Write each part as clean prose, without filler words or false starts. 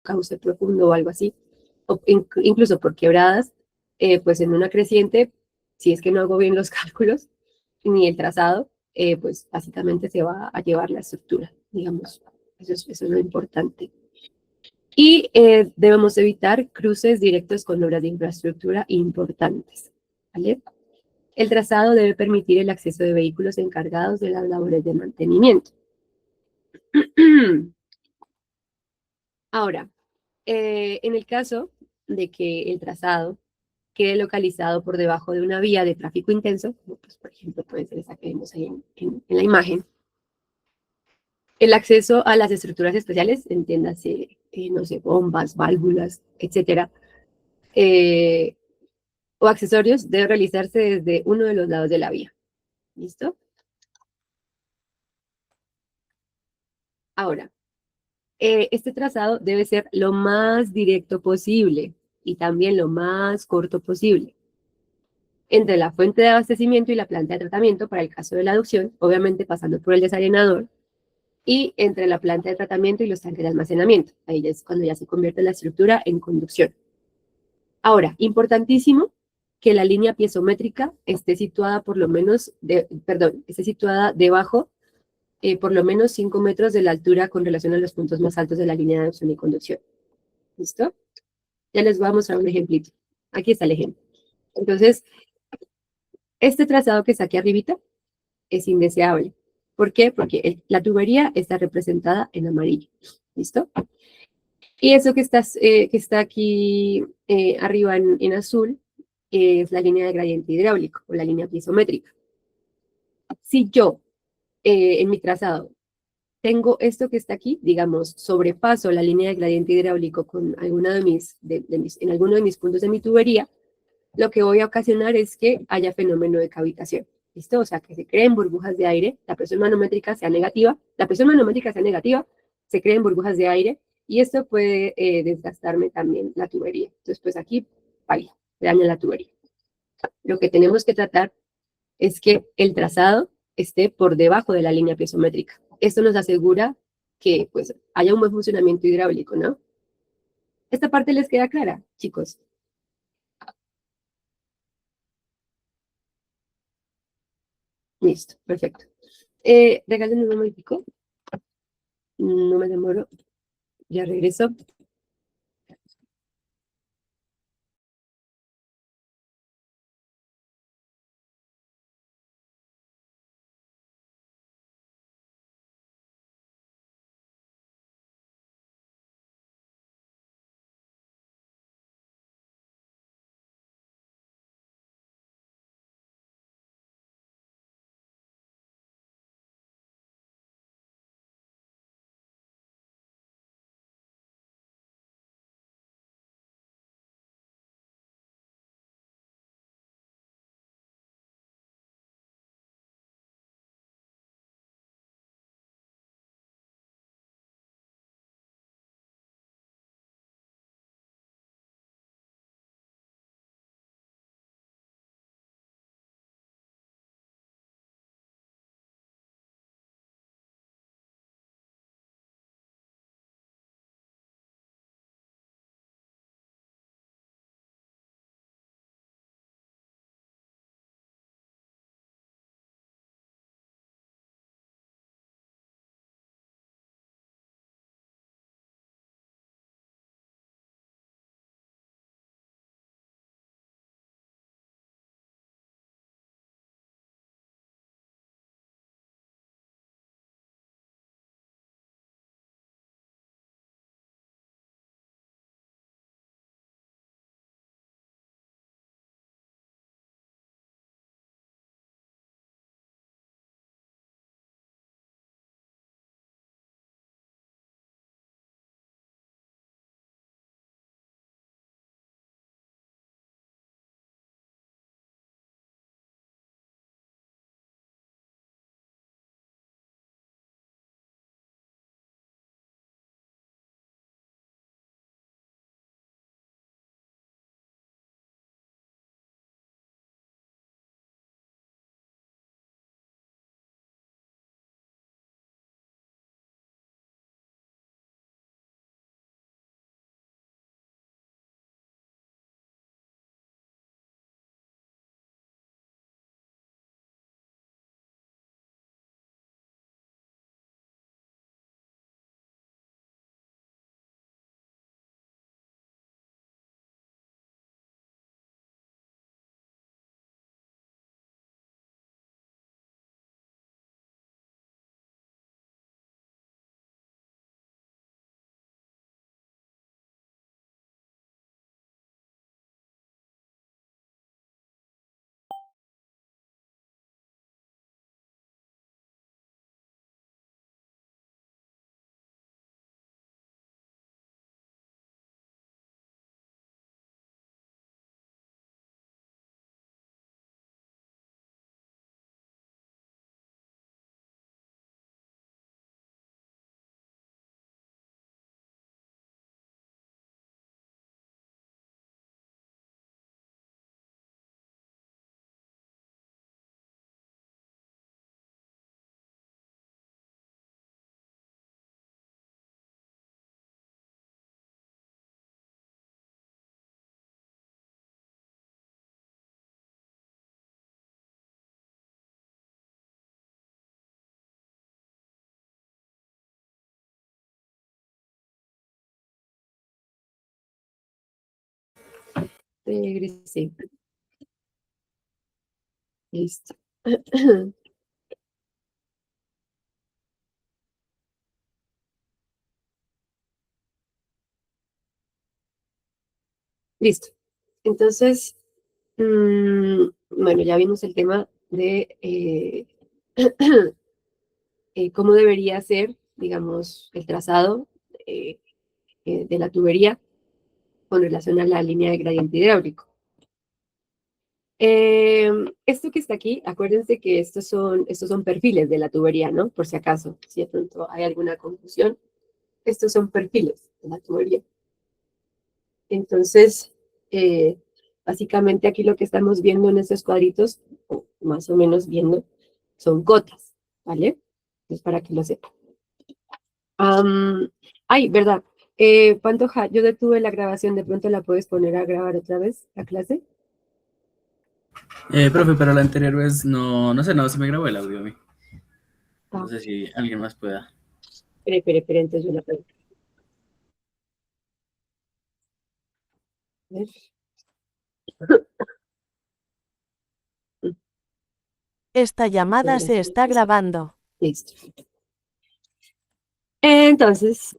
cauce profundo o algo así, o incluso por quebradas, pues en una creciente, si es que no hago bien los cálculos ni el trazado, pues básicamente se va a llevar la estructura, digamos. Eso es lo importante. Y debemos evitar cruces directos con obras de infraestructura importantes, ¿vale? El trazado debe permitir el acceso de vehículos encargados de las labores de mantenimiento. Ahora, en el caso de que el trazado quede localizado por debajo de una vía de tráfico intenso, como pues, por ejemplo puede ser esa que vemos ahí en la imagen, el acceso a las estructuras especiales, entiéndase, no sé, bombas, válvulas, etcétera, o accesorios, debe realizarse desde uno de los lados de la vía. ¿Listo? Ahora, este trazado debe ser lo más directo posible y también lo más corto posible entre la fuente de abastecimiento y la planta de tratamiento para el caso de la aducción, obviamente pasando por el desalenador, y entre la planta de tratamiento y los tanques de almacenamiento. Ahí es cuando ya se convierte la estructura en conducción. Ahora, importantísimo que la línea piezométrica esté situada por lo menos, esté situada debajo por lo menos 5 metros de la altura con relación a los puntos más altos de la línea de adducción y conducción. ¿Listo? Ya les voy a mostrar un ejemplito. Aquí está el ejemplo. Entonces, este trazado que está aquí arribita es indeseable. ¿Por qué? Porque la tubería está representada en amarillo. ¿Listo? Y eso que está aquí arriba en azul es la línea de gradiente hidráulico o la línea piezométrica. Si yo en mi trazado tengo esto que está aquí, digamos, sobrepaso la línea de gradiente hidráulico con alguna en alguno de mis puntos de mi tubería, lo que voy a ocasionar es que haya fenómeno de cavitación. ¿Listo? O sea, que se creen burbujas de aire, la presión manométrica sea negativa, se creen burbujas de aire y esto puede desgastarme también la tubería. Entonces, pues aquí, vaya, se daña la tubería. Lo que tenemos que tratar es que el trazado esté por debajo de la línea piezométrica. Esto nos asegura que pues haya un buen funcionamiento hidráulico, ¿no? ¿Esta parte les queda clara, chicos? Listo, perfecto. Regálenme un momentico, no me demoro, ya regreso. Sí. Listo. Listo. Entonces, bueno, ya vimos el tema de cómo debería ser, digamos, el trazado eh, de la tubería con relación a la línea de gradiente hidráulico. Esto que está aquí, acuérdense que estos son perfiles de la tubería, ¿no? Por si acaso, si de pronto hay alguna confusión, estos son perfiles de la tubería. Entonces, eh, básicamente aquí lo que estamos viendo en estos cuadritos, o más o menos viendo, son cotas, ¿vale? Es para que lo sepan. Ay, ¿verdad? Pantoja, yo detuve la grabación, de pronto la puedes poner a grabar otra vez, la clase. Profe, pero la anterior vez no sé, no se me grabó el audio a mí. No Ah, sé si alguien más pueda. espere, entonces yo la pongo. A ver. Esta llamada se está grabando. Listo. Entonces,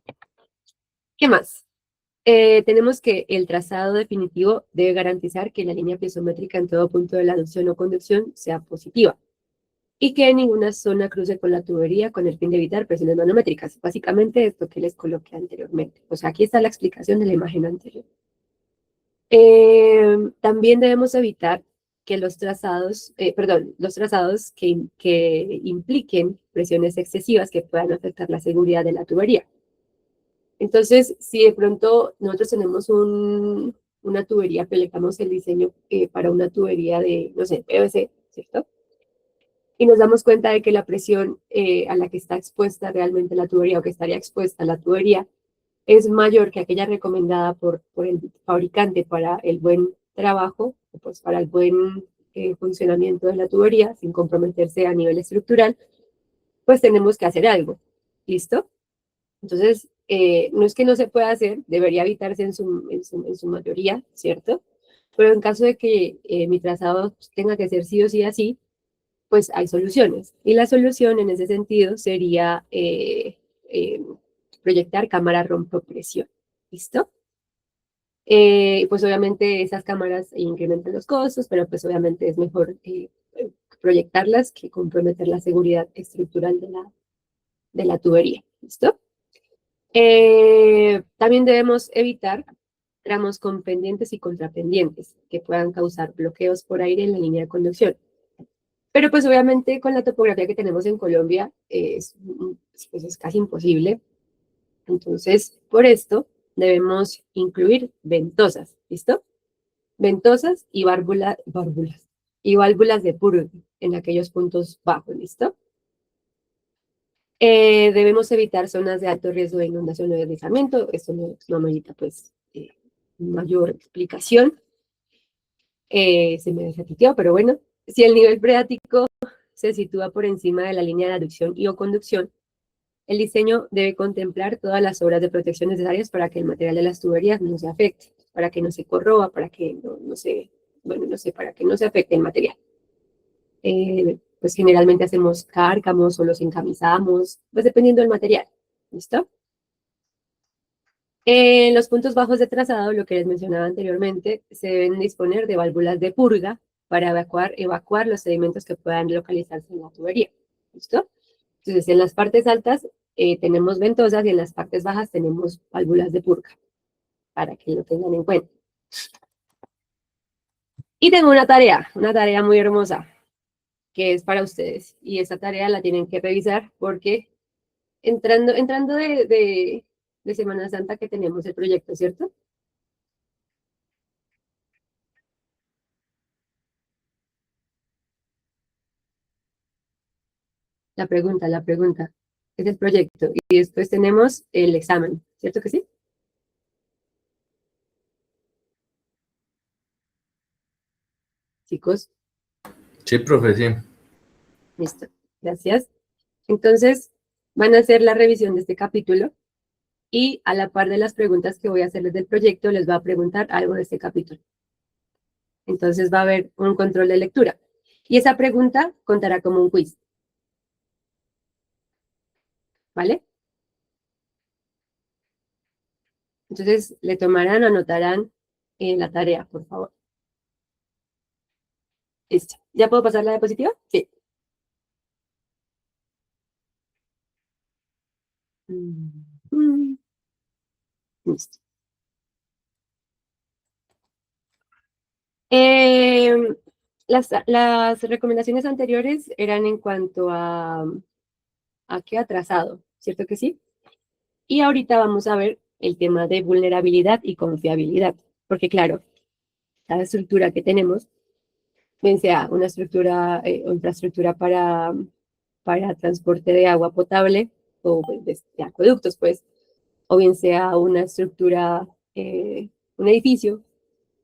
¿qué más? Tenemos que el trazado definitivo debe garantizar que la línea piezométrica en todo punto de la aducción o conducción sea positiva y que ninguna zona cruce con la tubería con el fin de evitar presiones manométricas. Básicamente esto que les coloqué anteriormente. O sea, aquí está la explicación de la imagen anterior. También debemos evitar que los trazados que impliquen presiones excesivas que puedan afectar la seguridad de la tubería. Entonces, si de pronto nosotros tenemos una tubería, proyectamos el diseño para una tubería de, no sé, PVC, ¿cierto? Y nos damos cuenta de que la presión a la que está expuesta realmente la tubería o que estaría expuesta la tubería es mayor que aquella recomendada por el fabricante para el buen trabajo, pues para el buen funcionamiento de la tubería, sin comprometerse a nivel estructural, pues tenemos que hacer algo. ¿Listo? Entonces, no es que no se pueda hacer, debería evitarse en su mayoría, ¿cierto? Pero en caso de que mi trazado tenga que ser sí o sí así, pues hay soluciones. Y la solución en ese sentido sería eh, proyectar cámaras rompopresión. ¿Listo? Pues obviamente esas cámaras incrementan los costos, pero pues obviamente es mejor proyectarlas que comprometer la seguridad estructural de la tubería. ¿Listo? También debemos evitar tramos con pendientes y contrapendientes que puedan causar bloqueos por aire en la línea de conducción. Pero pues obviamente con la topografía que tenemos en Colombia pues es casi imposible. Entonces, por esto debemos incluir ventosas, ¿listo? Ventosas y válvulas de purga en aquellos puntos bajos, ¿listo? Debemos evitar zonas de alto riesgo de inundación o deslizamiento. Esto no amerita, pues, mayor explicación. Se me repitió, pero bueno. Si el nivel freático se sitúa por encima de la línea de aducción y o conducción, el diseño debe contemplar todas las obras de protección necesarias para que el material de las tuberías no se afecte, para que no se corroba, para que no se, bueno, no sé, para que no se afecte el material. Pues generalmente hacemos cárcamos o los encamisamos, pues dependiendo del material. ¿Listo? En los puntos bajos de trazado, lo que les mencionaba anteriormente, se deben disponer de válvulas de purga para evacuar los sedimentos que puedan localizarse en la tubería. ¿Listo? Entonces, en las partes altas tenemos ventosas y en las partes bajas tenemos válvulas de purga, para que lo tengan en cuenta. Y tengo una tarea muy hermosa, que es para ustedes. Y esta tarea la tienen que revisar porque entrando de Semana Santa que tenemos el proyecto, ¿cierto? La pregunta. Es el proyecto. Y después tenemos el examen, ¿cierto que sí? Chicos, Sí, profe, sí. listo. Gracias. Entonces, van a hacer la revisión de este capítulo y a la par de las preguntas que voy a hacerles del proyecto, les va a preguntar algo de este capítulo. Entonces va a haber un control de lectura. Y esa pregunta contará como un quiz. ¿Vale? Entonces le tomarán, anotarán la tarea, por favor. Listo. ¿Ya puedo pasar la diapositiva? Sí. Listo. Las recomendaciones anteriores eran en cuanto a qué atrasado, ¿cierto que sí? Y ahorita vamos a ver el tema de vulnerabilidad y confiabilidad, porque claro, cada estructura que tenemos, bien sea una estructura o infraestructura para transporte de agua potable o pues, de acueductos, pues, o bien sea una estructura, un edificio,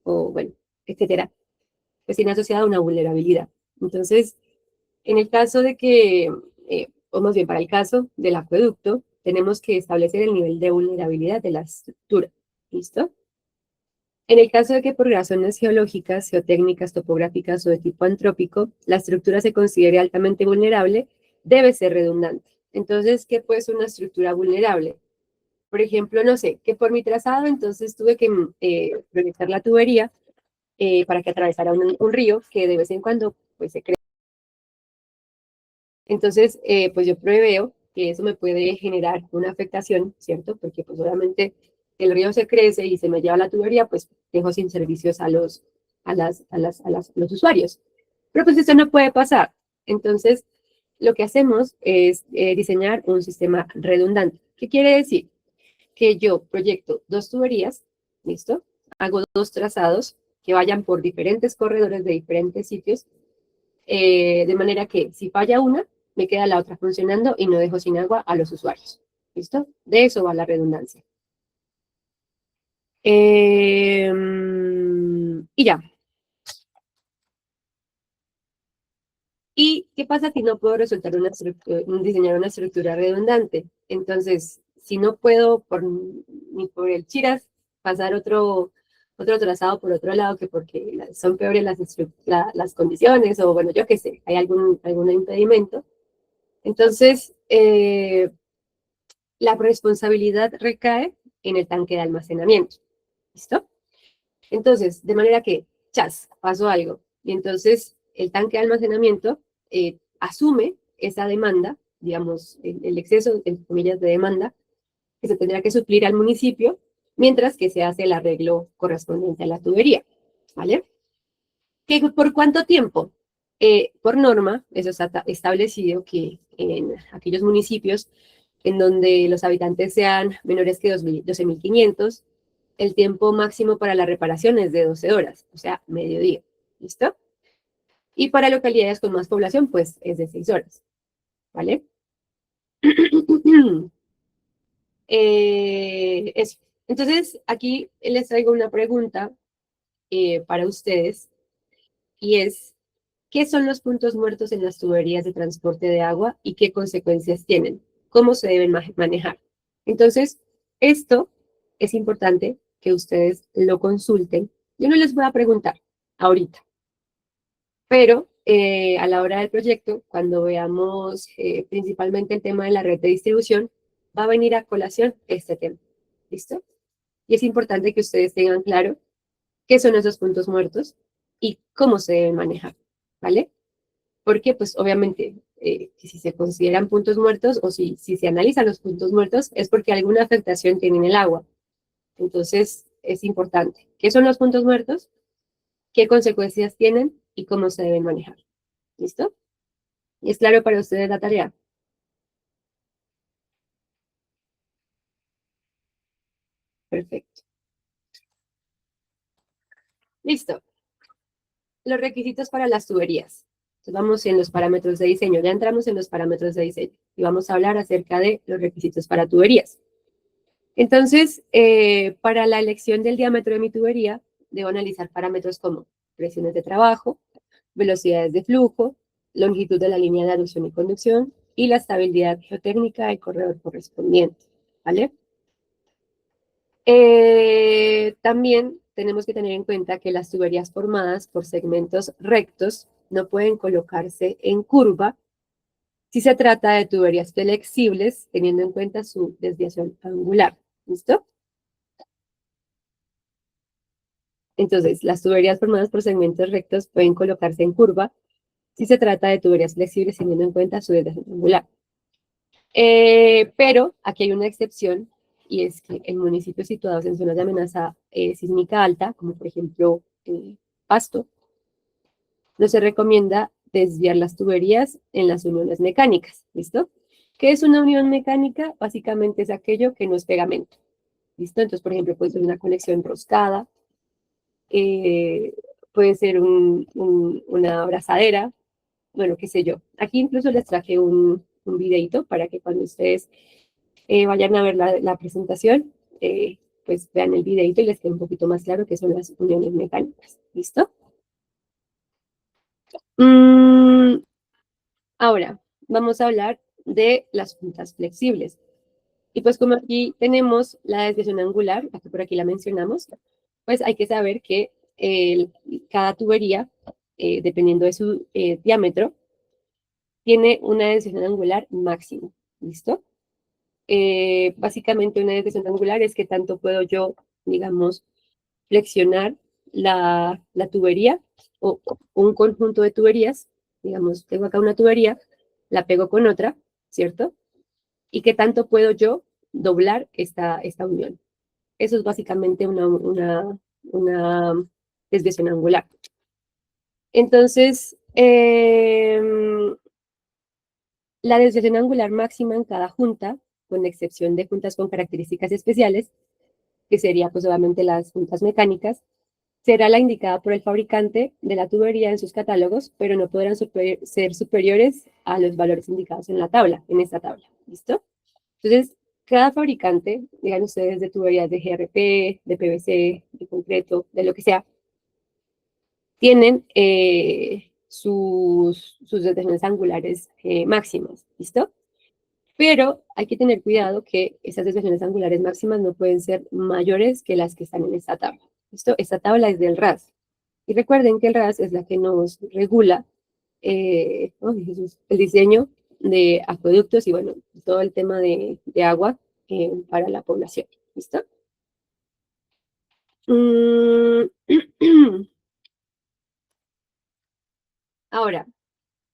o bueno, etcétera, pues tiene asociada una vulnerabilidad. Entonces, en el caso de que, o más bien para el caso del acueducto, tenemos que establecer el nivel de vulnerabilidad de la estructura. ¿Listo? En el caso de que por razones geológicas, geotécnicas, topográficas o de tipo antrópico, la estructura se considere altamente vulnerable, debe ser redundante. Entonces, ¿qué puede ser una estructura vulnerable? Por ejemplo, no sé, que por mi trazado, entonces tuve que proyectar la tubería para que atravesara un río que de vez en cuando pues, se crece. Entonces, pues yo preveo que eso me puede generar una afectación, ¿cierto? Porque pues obviamente el río se crece y se me lleva la tubería, pues dejo sin servicios a los usuarios. Pero pues eso no puede pasar. Entonces, lo que hacemos es diseñar un sistema redundante. ¿Qué quiere decir? Que yo proyecto dos tuberías, ¿listo? Hago dos trazados que vayan por diferentes corredores de diferentes sitios, de manera que si falla una, me queda la otra funcionando y no dejo sin agua a los usuarios. ¿Listo? De eso va la redundancia. Y ya. ¿Y qué pasa si no puedo diseñar una estructura redundante? Entonces, si no puedo ni por el chiras pasar otro trazado por otro lado, que porque son peores las condiciones, o bueno, yo qué sé, hay algún impedimento. Entonces, la responsabilidad recae en el tanque de almacenamiento. ¿Listo? Entonces, de manera que, pasó algo. Y entonces el tanque de almacenamiento asume esa demanda, digamos, el exceso, entre comillas, de demanda, que se tendrá que suplir al municipio, mientras que se hace el arreglo correspondiente a la tubería. ¿Vale? ¿Por cuánto tiempo? Por norma, eso está establecido que en aquellos municipios en donde los habitantes sean menores que 12.500, el tiempo máximo para la reparación es de 12 horas, o sea, mediodía. ¿Listo? Y para localidades con más población, pues es de 6 horas. ¿Vale? Eso. Entonces, aquí les traigo una pregunta para ustedes, y es, ¿qué son los puntos muertos en las tuberías de transporte de agua y qué consecuencias tienen? ¿Cómo se deben manejar? Entonces, esto es importante que ustedes lo consulten. Yo no les voy a preguntar ahorita, pero a la hora del proyecto, cuando veamos principalmente el tema de la red de distribución, va a venir a colación este tema. ¿Listo? Y es importante que ustedes tengan claro qué son esos puntos muertos y cómo se deben manejar. ¿Vale? Porque, pues, obviamente, si se consideran puntos muertos o si se analizan los puntos muertos, es porque alguna afectación tiene en el agua. Entonces, es importante. ¿Qué son los puntos muertos? ¿Qué consecuencias tienen? Y cómo se deben manejar. ¿Listo? ¿Y es claro para ustedes la tarea? Perfecto. Listo. Los requisitos para las tuberías. Entonces, vamos en los parámetros de diseño. Ya entramos en los parámetros de diseño y vamos a hablar acerca de los requisitos para tuberías. Entonces, para la elección del diámetro de mi tubería, debo analizar parámetros como presiones de trabajo, velocidades de flujo, longitud de la línea de aducción y conducción y la estabilidad geotécnica del corredor correspondiente, ¿vale? También tenemos que tener en cuenta que las tuberías formadas por segmentos rectos no pueden colocarse en curva si se trata de tuberías flexibles, teniendo en cuenta su desviación angular. ¿Listo? Entonces, las tuberías formadas por segmentos rectos pueden colocarse en curva si se trata de tuberías flexibles, teniendo en cuenta su desviación angular. Pero aquí hay una excepción, y es que en municipios situados en zonas de amenaza sísmica alta, como por ejemplo Pasto, no se recomienda desviar las tuberías en las uniones mecánicas, ¿listo? ¿Qué es una unión mecánica? Básicamente es aquello que no es pegamento, ¿listo? Entonces, por ejemplo, puede ser una conexión enroscada, puede ser una abrazadera, bueno, qué sé yo. Aquí incluso les traje un videito para que cuando ustedes vayan a ver la presentación, pues vean el videito y les quede un poquito más claro qué son las uniones mecánicas, ¿listo? Ahora, vamos a hablar de las juntas flexibles. Y pues como aquí tenemos la desviación angular, la que por aquí la mencionamos, pues hay que saber que cada tubería, dependiendo de su diámetro, tiene una desviación angular máxima, ¿listo? Básicamente una desviación angular es que tanto puedo yo, digamos, flexionar la tubería o un conjunto de tuberías, digamos, tengo acá una tubería, la pego con otra, ¿cierto? Y qué tanto puedo yo doblar esta unión. Eso es básicamente una desviación angular. Entonces, la desviación angular máxima en cada junta, con excepción de juntas con características especiales, que sería pues obviamente las juntas mecánicas, será la indicada por el fabricante de la tubería en sus catálogos, pero no podrán ser superiores a los valores indicados en la tabla, en esta tabla. ¿Listo? Entonces, cada fabricante, digan ustedes de tuberías de GRP, de PVC, de concreto, de lo que sea, tienen sus desviaciones angulares máximas, ¿listo? Pero hay que tener cuidado que esas desviaciones angulares máximas no pueden ser mayores que las que están en esta tabla, ¿listo? Esta tabla es del RAS. Y recuerden que el RAS es la que nos regula el diseño de acueductos y, bueno, todo el tema de agua para la población, ¿listo? Ahora,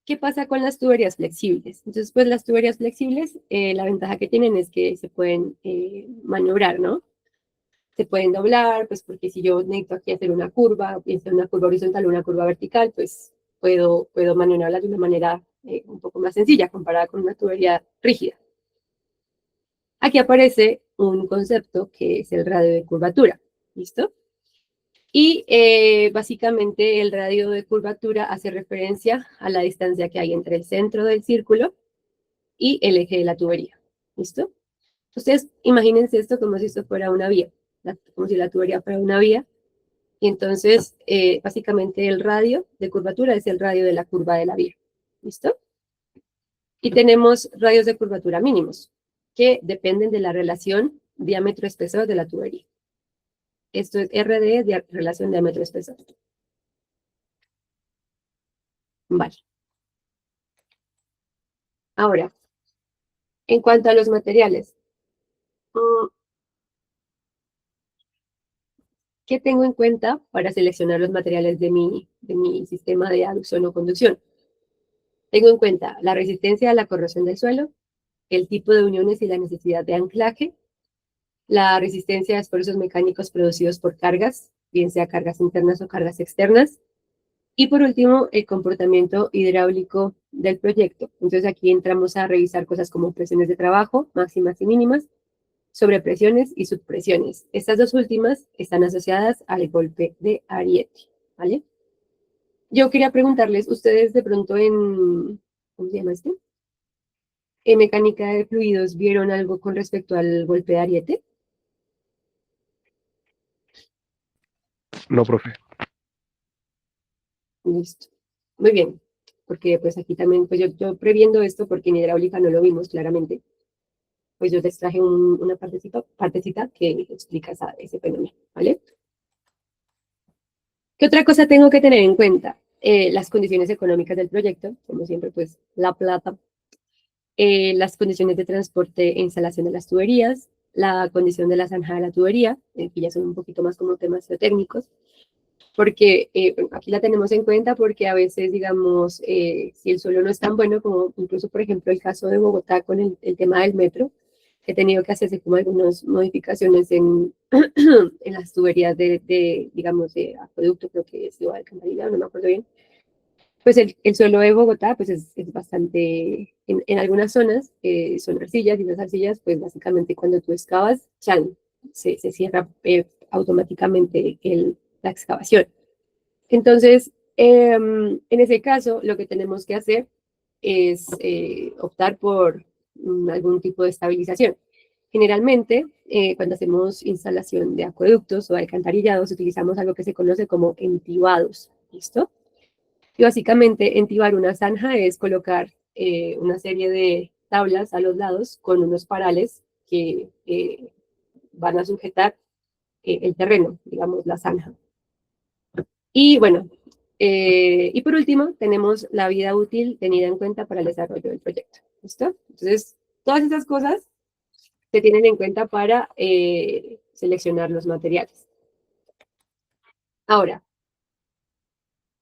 ¿qué pasa con las tuberías flexibles? Entonces, pues las tuberías flexibles, la ventaja que tienen es que se pueden maniobrar, ¿no? Se pueden doblar, pues porque si yo necesito aquí hacer una curva, bien sea una curva horizontal o una curva vertical, pues puedo maniobrarlas de una manera un poco más sencilla comparada con una tubería rígida. Aquí aparece un concepto que es el radio de curvatura, ¿listo? Y básicamente el radio de curvatura hace referencia a la distancia que hay entre el centro del círculo y el eje de la tubería. ¿Listo? Ustedes imagínense esto como si esto fuera una vía, como si la tubería fuera una vía. Y entonces, básicamente el radio de curvatura es el radio de la curva de la vía. ¿Listo? Y tenemos radios de curvatura mínimos, que dependen de la relación diámetro-espesor de la tubería. Esto es RD, relación diámetro-espesor. Vale. Ahora, en cuanto a los materiales, ¿qué tengo en cuenta para seleccionar los materiales de mi sistema de aducción o conducción? Tengo en cuenta la resistencia a la corrosión del suelo, el tipo de uniones y la necesidad de anclaje, la resistencia a esfuerzos mecánicos producidos por cargas, bien sea cargas internas o cargas externas, y por último, el comportamiento hidráulico del proyecto. Entonces aquí entramos a revisar cosas como presiones de trabajo, máximas y mínimas, sobrepresiones y subpresiones. Estas dos últimas están asociadas al golpe de ariete, ¿vale? Yo quería preguntarles, ¿ustedes de pronto ¿cómo se llama este? En mecánica de fluidos, ¿vieron algo con respecto al golpe de ariete? No, profe. Listo. Muy bien, porque pues aquí también, pues yo previendo esto porque en hidráulica no lo vimos claramente, pues yo les traje una partecita que explica ese fenómeno, ¿vale? ¿Qué otra cosa tengo que tener en cuenta? Las condiciones económicas del proyecto, como siempre, pues la plata, las condiciones de transporte e instalación de las tuberías, la condición de la zanja de la tubería, que ya son un poquito más como temas geotécnicos, porque bueno, aquí la tenemos en cuenta porque a veces, digamos, si el suelo no es tan bueno, como incluso, por ejemplo, el caso de Bogotá con el tema del metro, he tenido que hacerse como algunas modificaciones en, en las tuberías digamos, de acueducto, creo que es de alcantarillado, no me acuerdo bien. Pues el suelo de Bogotá, pues es bastante, en algunas zonas son arcillas y las arcillas, pues básicamente cuando tú excavas, chan, se cierra automáticamente la excavación. Entonces, en ese caso, lo que tenemos que hacer es optar por algún tipo de estabilización. Generalmente, cuando hacemos instalación de acueductos o alcantarillados, utilizamos algo que se conoce como entibados, ¿listo? Y básicamente, entibar una zanja es colocar una serie de tablas a los lados con unos parales que van a sujetar el terreno, digamos, la zanja. Y bueno, y por último, tenemos la vida útil tenida en cuenta para el desarrollo del proyecto. ¿Listo? Entonces, todas esas cosas se tienen en cuenta para seleccionar los materiales. Ahora,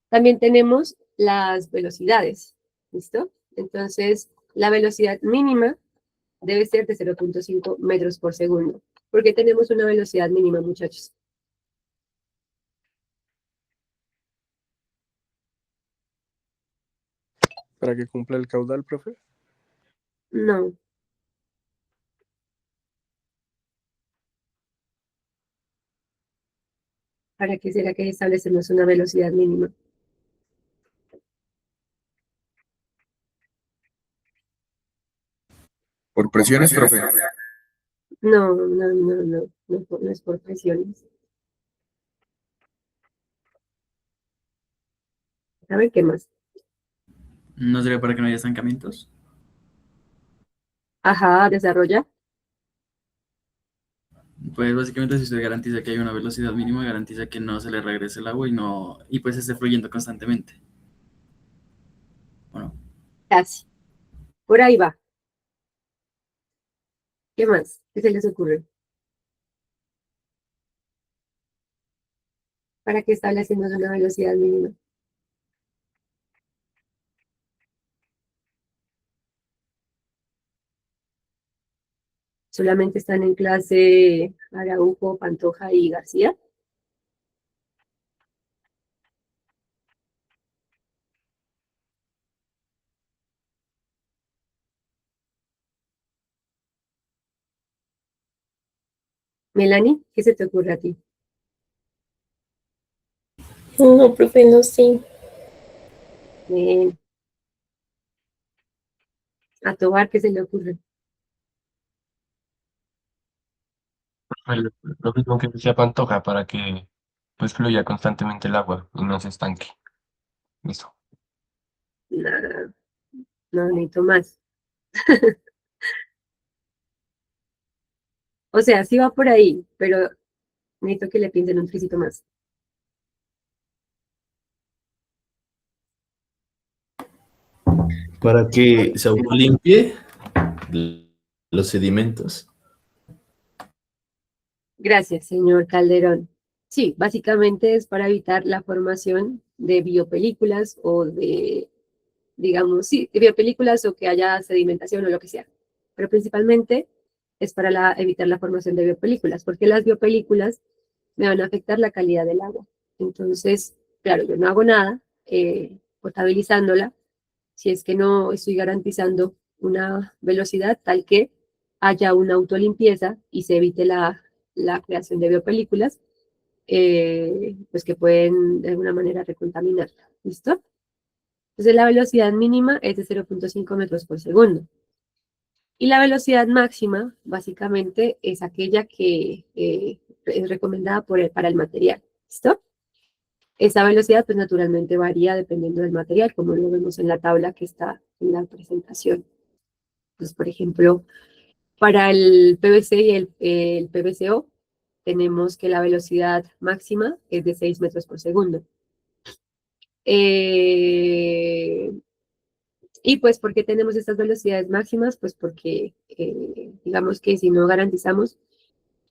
también tenemos las velocidades. ¿Listo? Entonces, la velocidad mínima debe ser de 0.5 metros por segundo. ¿Por qué tenemos una velocidad mínima, muchachos? Para que cumpla el caudal, profe. No. ¿Para qué será que establecemos una velocidad mínima? Por presiones, profe. No es por presiones. A ver, ¿qué más? ¿No sería para que no haya estancamientos? Ajá, desarrolla. Pues básicamente si usted garantiza que hay una velocidad mínima, garantiza que no se le regrese el agua y pues esté fluyendo constantemente. Bueno, Casi. Por ahí va. ¿Qué más? ¿Qué se les ocurre? ¿Para qué establecemos una velocidad mínima? ¿Solamente están en clase Araujo, Pantoja y García? Melanie, ¿qué se te ocurre a ti? No, profe, no sé. A Tobar, ¿qué se le ocurre? Lo mismo que decía Pantoja para que pues fluya constantemente el agua y no se estanque. Listo. Nada, no necesito más. O sea, sí va por ahí, pero necesito que le piensen un tricito más. Para que se autolimpie los sedimentos. Gracias, señor Calderón. Sí, básicamente es para evitar la formación de biopelículas o de, digamos, sí, de biopelículas o que haya sedimentación o lo que sea. Pero principalmente es para evitar la formación de biopelículas, porque las biopelículas me van a afectar la calidad del agua. Entonces, claro, yo no hago nada potabilizándola si es que no estoy garantizando una velocidad tal que haya una autolimpieza y se evite la creación de biopelículas, pues que pueden de alguna manera recontaminar. ¿Listo? Entonces la velocidad mínima es de 0.5 metros por segundo. Y la velocidad máxima, básicamente, es aquella que es recomendada para el material. ¿Listo? Esa velocidad, pues naturalmente varía dependiendo del material, como lo vemos en la tabla que está en la presentación. Pues, por ejemplo, para el PVC y el PVCO, tenemos que la velocidad máxima es de 6 metros por segundo. Y pues, ¿por qué tenemos estas velocidades máximas? Pues porque, digamos que si no garantizamos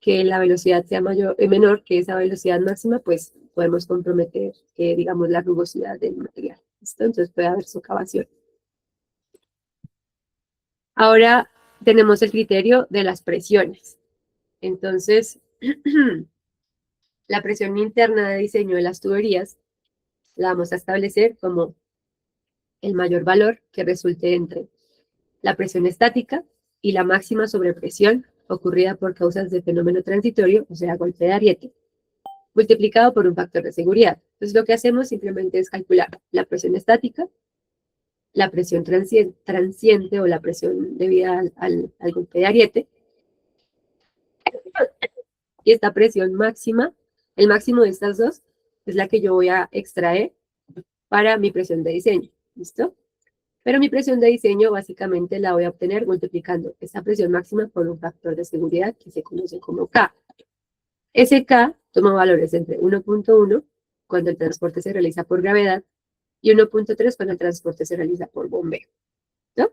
que la velocidad sea menor que esa velocidad máxima, pues podemos comprometer, digamos, la rugosidad del material. ¿Listo? Entonces puede haber socavación. Ahora tenemos el criterio de las presiones. Entonces, la presión interna de diseño de las tuberías la vamos a establecer como el mayor valor que resulte entre la presión estática y la máxima sobrepresión ocurrida por causas de fenómeno transitorio, o sea, golpe de ariete, multiplicado por un factor de seguridad. Entonces, lo que hacemos simplemente es calcular la presión estática, la presión transiente o la presión debida al golpe de ariete, y esta presión máxima, el máximo de estas dos, es la que yo voy a extraer para mi presión de diseño. ¿Listo? Pero mi presión de diseño básicamente la voy a obtener multiplicando esta presión máxima por un factor de seguridad que se conoce como K. Ese K toma valores entre 1.1 cuando el transporte se realiza por gravedad y 1.3 cuando el transporte se realiza por bombeo. ¿No?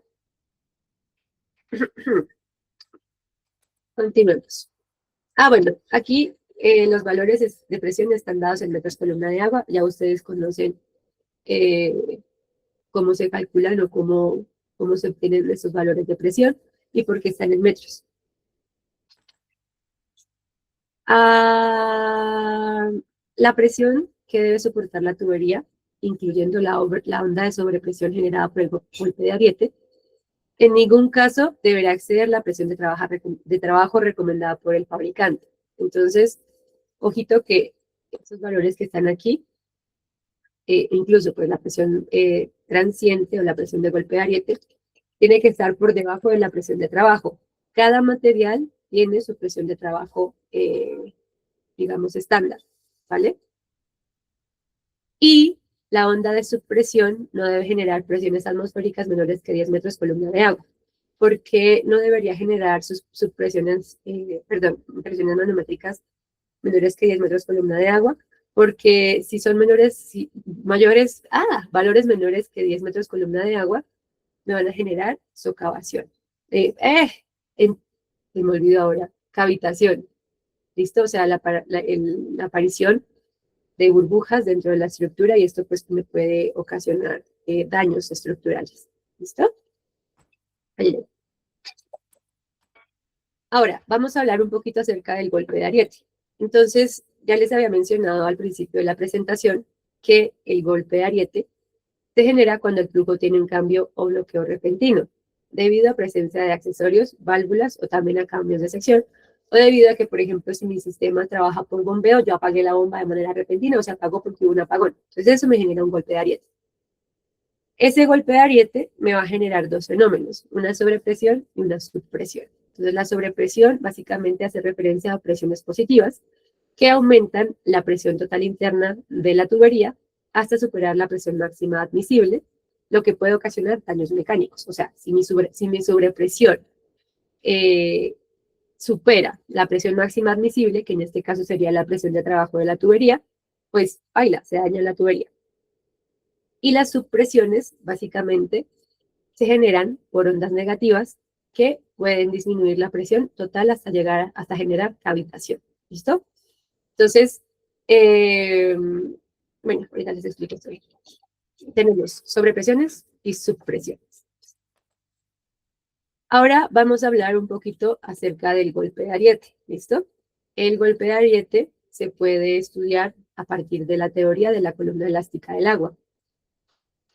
Continuemos. Bueno, aquí los valores de presión están dados en metros columna de agua. Ya ustedes conocen cómo se calculan o cómo se obtienen esos valores de presión y por qué están en metros. La presión que debe soportar la tubería, incluyendo la onda de sobrepresión generada por el golpe de ariete, en ningún caso deberá exceder la presión de trabajo recomendada por el fabricante. Entonces, ojito que esos valores que están aquí, incluso pues la presión transiente o la presión de golpe de ariete, tiene que estar por debajo de la presión de trabajo. Cada material tiene su presión de trabajo, digamos, estándar, ¿vale? Y la onda de subpresión no debe generar presiones atmosféricas menores que 10 metros columna de agua. ¿Por qué no debería generar presiones manométricas menores que 10 metros columna de agua? Porque si son valores menores que 10 metros columna de agua, me van a generar socavación. Se me olvidó ahora, cavitación. ¿Listo? O sea, la aparición de burbujas dentro de la estructura y esto pues me puede ocasionar daños estructurales. ¿Listo? Ahí. Ahora, vamos a hablar un poquito acerca del golpe de ariete. Entonces, ya les había mencionado al principio de la presentación que el golpe de ariete se genera cuando el flujo tiene un cambio o bloqueo repentino, debido a presencia de accesorios, válvulas o también a cambios de sección, o debido a que, por ejemplo, si mi sistema trabaja por bombeo, yo apagué la bomba de manera repentina o se apagó porque hubo un apagón. Entonces eso me genera un golpe de ariete. Ese golpe de ariete me va a generar dos fenómenos, una sobrepresión y una subpresión. Entonces la sobrepresión básicamente hace referencia a presiones positivas que aumentan la presión total interna de la tubería hasta superar la presión máxima admisible, lo que puede ocasionar daños mecánicos. O sea, si mi sobrepresión supera la presión máxima admisible, que en este caso sería la presión de trabajo de la tubería, pues baila, se daña la tubería. Y las subpresiones, básicamente, se generan por ondas negativas que pueden disminuir la presión total hasta generar cavitación. ¿Listo? Entonces, bueno, ahorita les explico esto. Tenemos sobrepresiones y subpresiones. Ahora vamos a hablar un poquito acerca del golpe de ariete, ¿listo? El golpe de ariete se puede estudiar a partir de la teoría de la columna elástica del agua.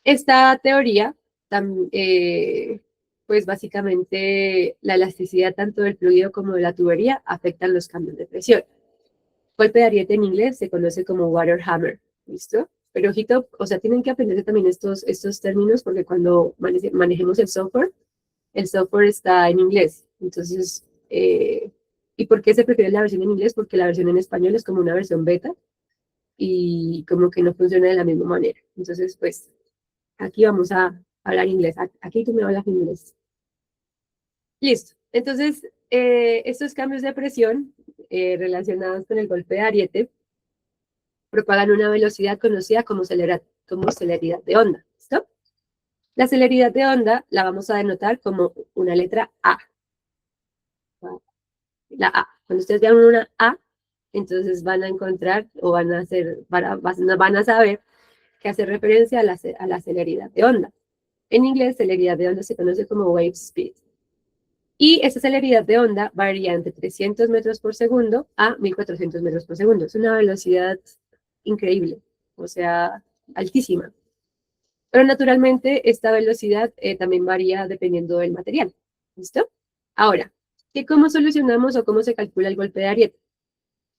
Esta teoría, pues básicamente la elasticidad tanto del fluido como de la tubería afectan los cambios de presión. Golpe de ariete en inglés se conoce como water hammer, ¿listo? Pero ojito, o sea, tienen que aprender también estos términos porque cuando manejemos el software está en inglés. Entonces, ¿y por qué se prefiere la versión en inglés? Porque la versión en español es como una versión beta y como que no funciona de la misma manera. Entonces, pues, aquí vamos a hablar inglés. Aquí tú me hablas inglés. Listo. Entonces, estos cambios de presión relacionados con el golpe de Ariete propagan una velocidad conocida como celeridad de onda. ¿Listo? La celeridad de onda la vamos a denotar como una letra A. La A. Cuando ustedes vean una A, entonces van a encontrar o van a saber que hace referencia a la celeridad de onda. En inglés, celeridad de onda se conoce como wave speed. Y esa celeridad de onda varía entre 300 metros por segundo a 1400 metros por segundo. Es una velocidad increíble, o sea, altísima. Pero naturalmente esta velocidad también varía dependiendo del material. ¿Listo? Ahora, ¿cómo solucionamos o cómo se calcula el golpe de Ariete?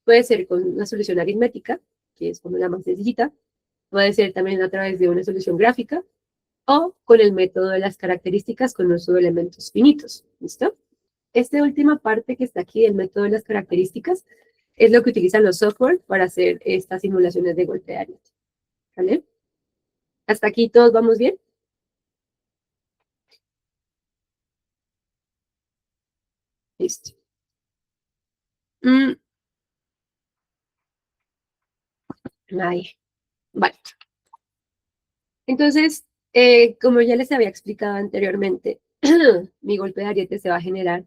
Puede ser con una solución aritmética, que es como la más sencillita. Puede ser también a través de una solución gráfica o con el método de las características con uso de elementos finitos. ¿Listo? Esta última parte que está aquí, el método de las características, es lo que utilizan los software para hacer estas simulaciones de golpe de Ariete. ¿Vale? ¿Hasta aquí todos vamos bien? Listo. Ahí. Vale. Entonces, como ya les había explicado anteriormente, mi golpe de Ariete se va a generar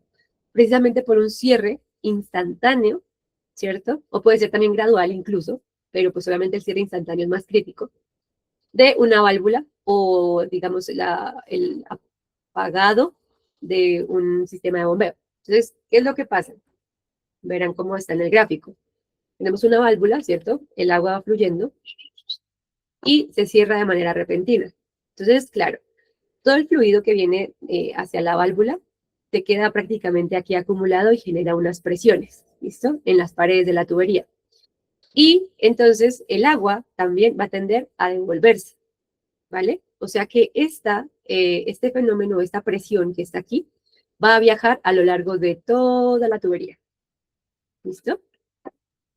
precisamente por un cierre instantáneo, ¿cierto? O puede ser también gradual incluso, pero pues obviamente el cierre instantáneo es más crítico, de una válvula o, digamos, el apagado de un sistema de bombeo. Entonces, ¿qué es lo que pasa? Verán cómo está en el gráfico. Tenemos una válvula, ¿cierto? El agua va fluyendo y se cierra de manera repentina. Entonces, claro, todo el fluido que viene hacia la válvula se queda prácticamente aquí acumulado y genera unas presiones, ¿listo? En las paredes de la tubería. Y entonces el agua también va a tender a devolverse, ¿vale? O sea que este fenómeno, esta presión que está aquí, va a viajar a lo largo de toda la tubería, ¿listo?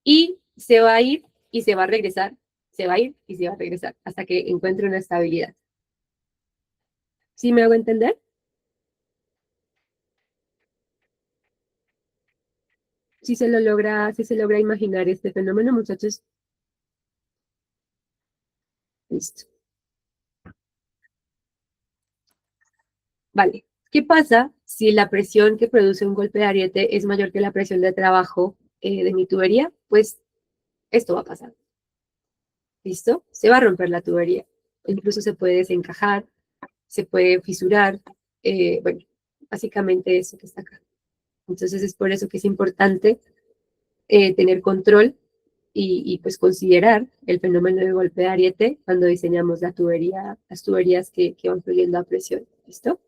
Y se va a ir y se va a regresar, se va a ir y se va a regresar hasta que encuentre una estabilidad. ¿Sí me hago entender? Si se logra imaginar este fenómeno, muchachos. Listo. Vale. ¿Qué pasa si la presión que produce un golpe de ariete es mayor que la presión de trabajo de mi tubería? Pues esto va a pasar. ¿Listo? Se va a romper la tubería. Incluso se puede desencajar, se puede fisurar. Bueno, básicamente eso que está acá. Entonces es por eso que es importante tener control y pues considerar el fenómeno de golpe de ariete cuando diseñamos las tuberías que van fluyendo a presión. ¿Listo?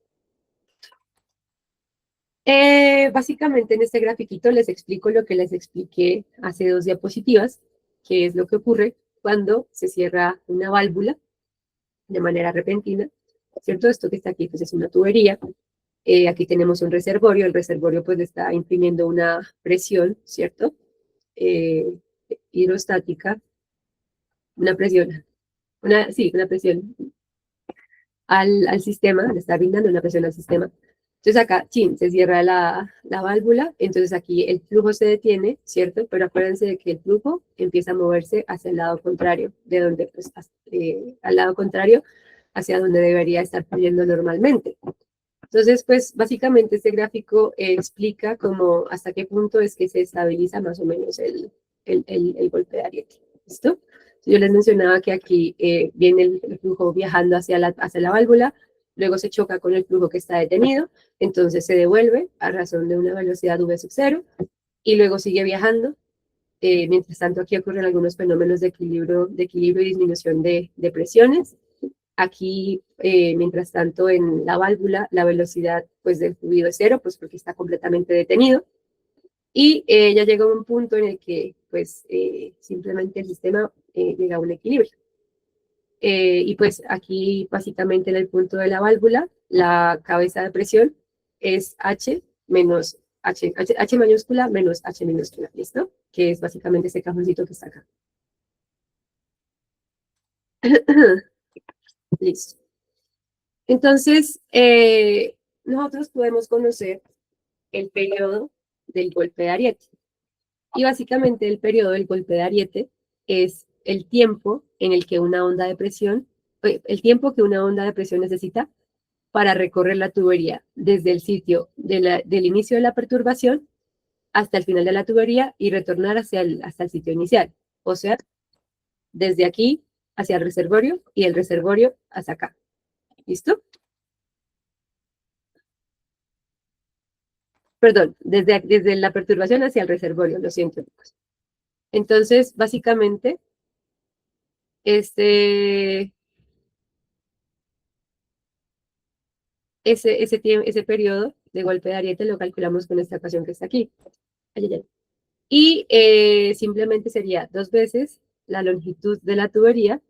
Básicamente en este grafiquito les explico lo que les expliqué hace 2 diapositivas, que es lo que ocurre cuando se cierra una válvula de manera repentina, ¿cierto? Esto que está aquí pues es una tubería. Aquí tenemos un reservorio, el reservorio pues le está imprimiendo una presión, ¿cierto? Hidrostática, una presión, una presión al sistema, le está brindando una presión al sistema. Entonces acá, chin, se cierra la válvula, entonces aquí el flujo se detiene, ¿cierto? Pero acuérdense de que el flujo empieza a moverse hacia el lado contrario, de donde, pues, al lado contrario, hacia donde debería estar fluyendo normalmente. Entonces, pues, básicamente este gráfico explica cómo, hasta qué punto es que se estabiliza más o menos el golpe de ariete, ¿listo? Yo les mencionaba que aquí viene el flujo viajando hacia la válvula, luego se choca con el flujo que está detenido, entonces se devuelve a razón de una velocidad v sub 0 y luego sigue viajando. Mientras tanto, aquí ocurren algunos fenómenos de equilibrio y disminución de presiones. Aquí, mientras tanto, en la válvula, la velocidad pues, del fluido es 0, pues porque está completamente detenido. Y ya llega un punto en el que pues, simplemente el sistema llega a un equilibrio. Y pues aquí básicamente en el punto de la válvula, la cabeza de presión es H menos H mayúscula menos H minúscula, ¿listo? Que es básicamente ese cajoncito que está acá. Listo. Entonces, nosotros podemos conocer el periodo del golpe de ariete. Y básicamente el periodo del golpe de ariete es el tiempo en el que una onda de presión, el tiempo que una onda de presión necesita para recorrer la tubería desde el sitio del inicio de la perturbación hasta el final de la tubería y retornar hasta el sitio inicial. O sea, desde aquí hacia el reservorio y el reservorio hasta acá. ¿Listo? Perdón, desde la perturbación hacia el reservorio, lo siento. Entonces, básicamente, ese periodo de golpe de ariete lo calculamos con esta ecuación que está aquí. Ay, ay, ay. Y simplemente sería 2 veces la longitud de la tubería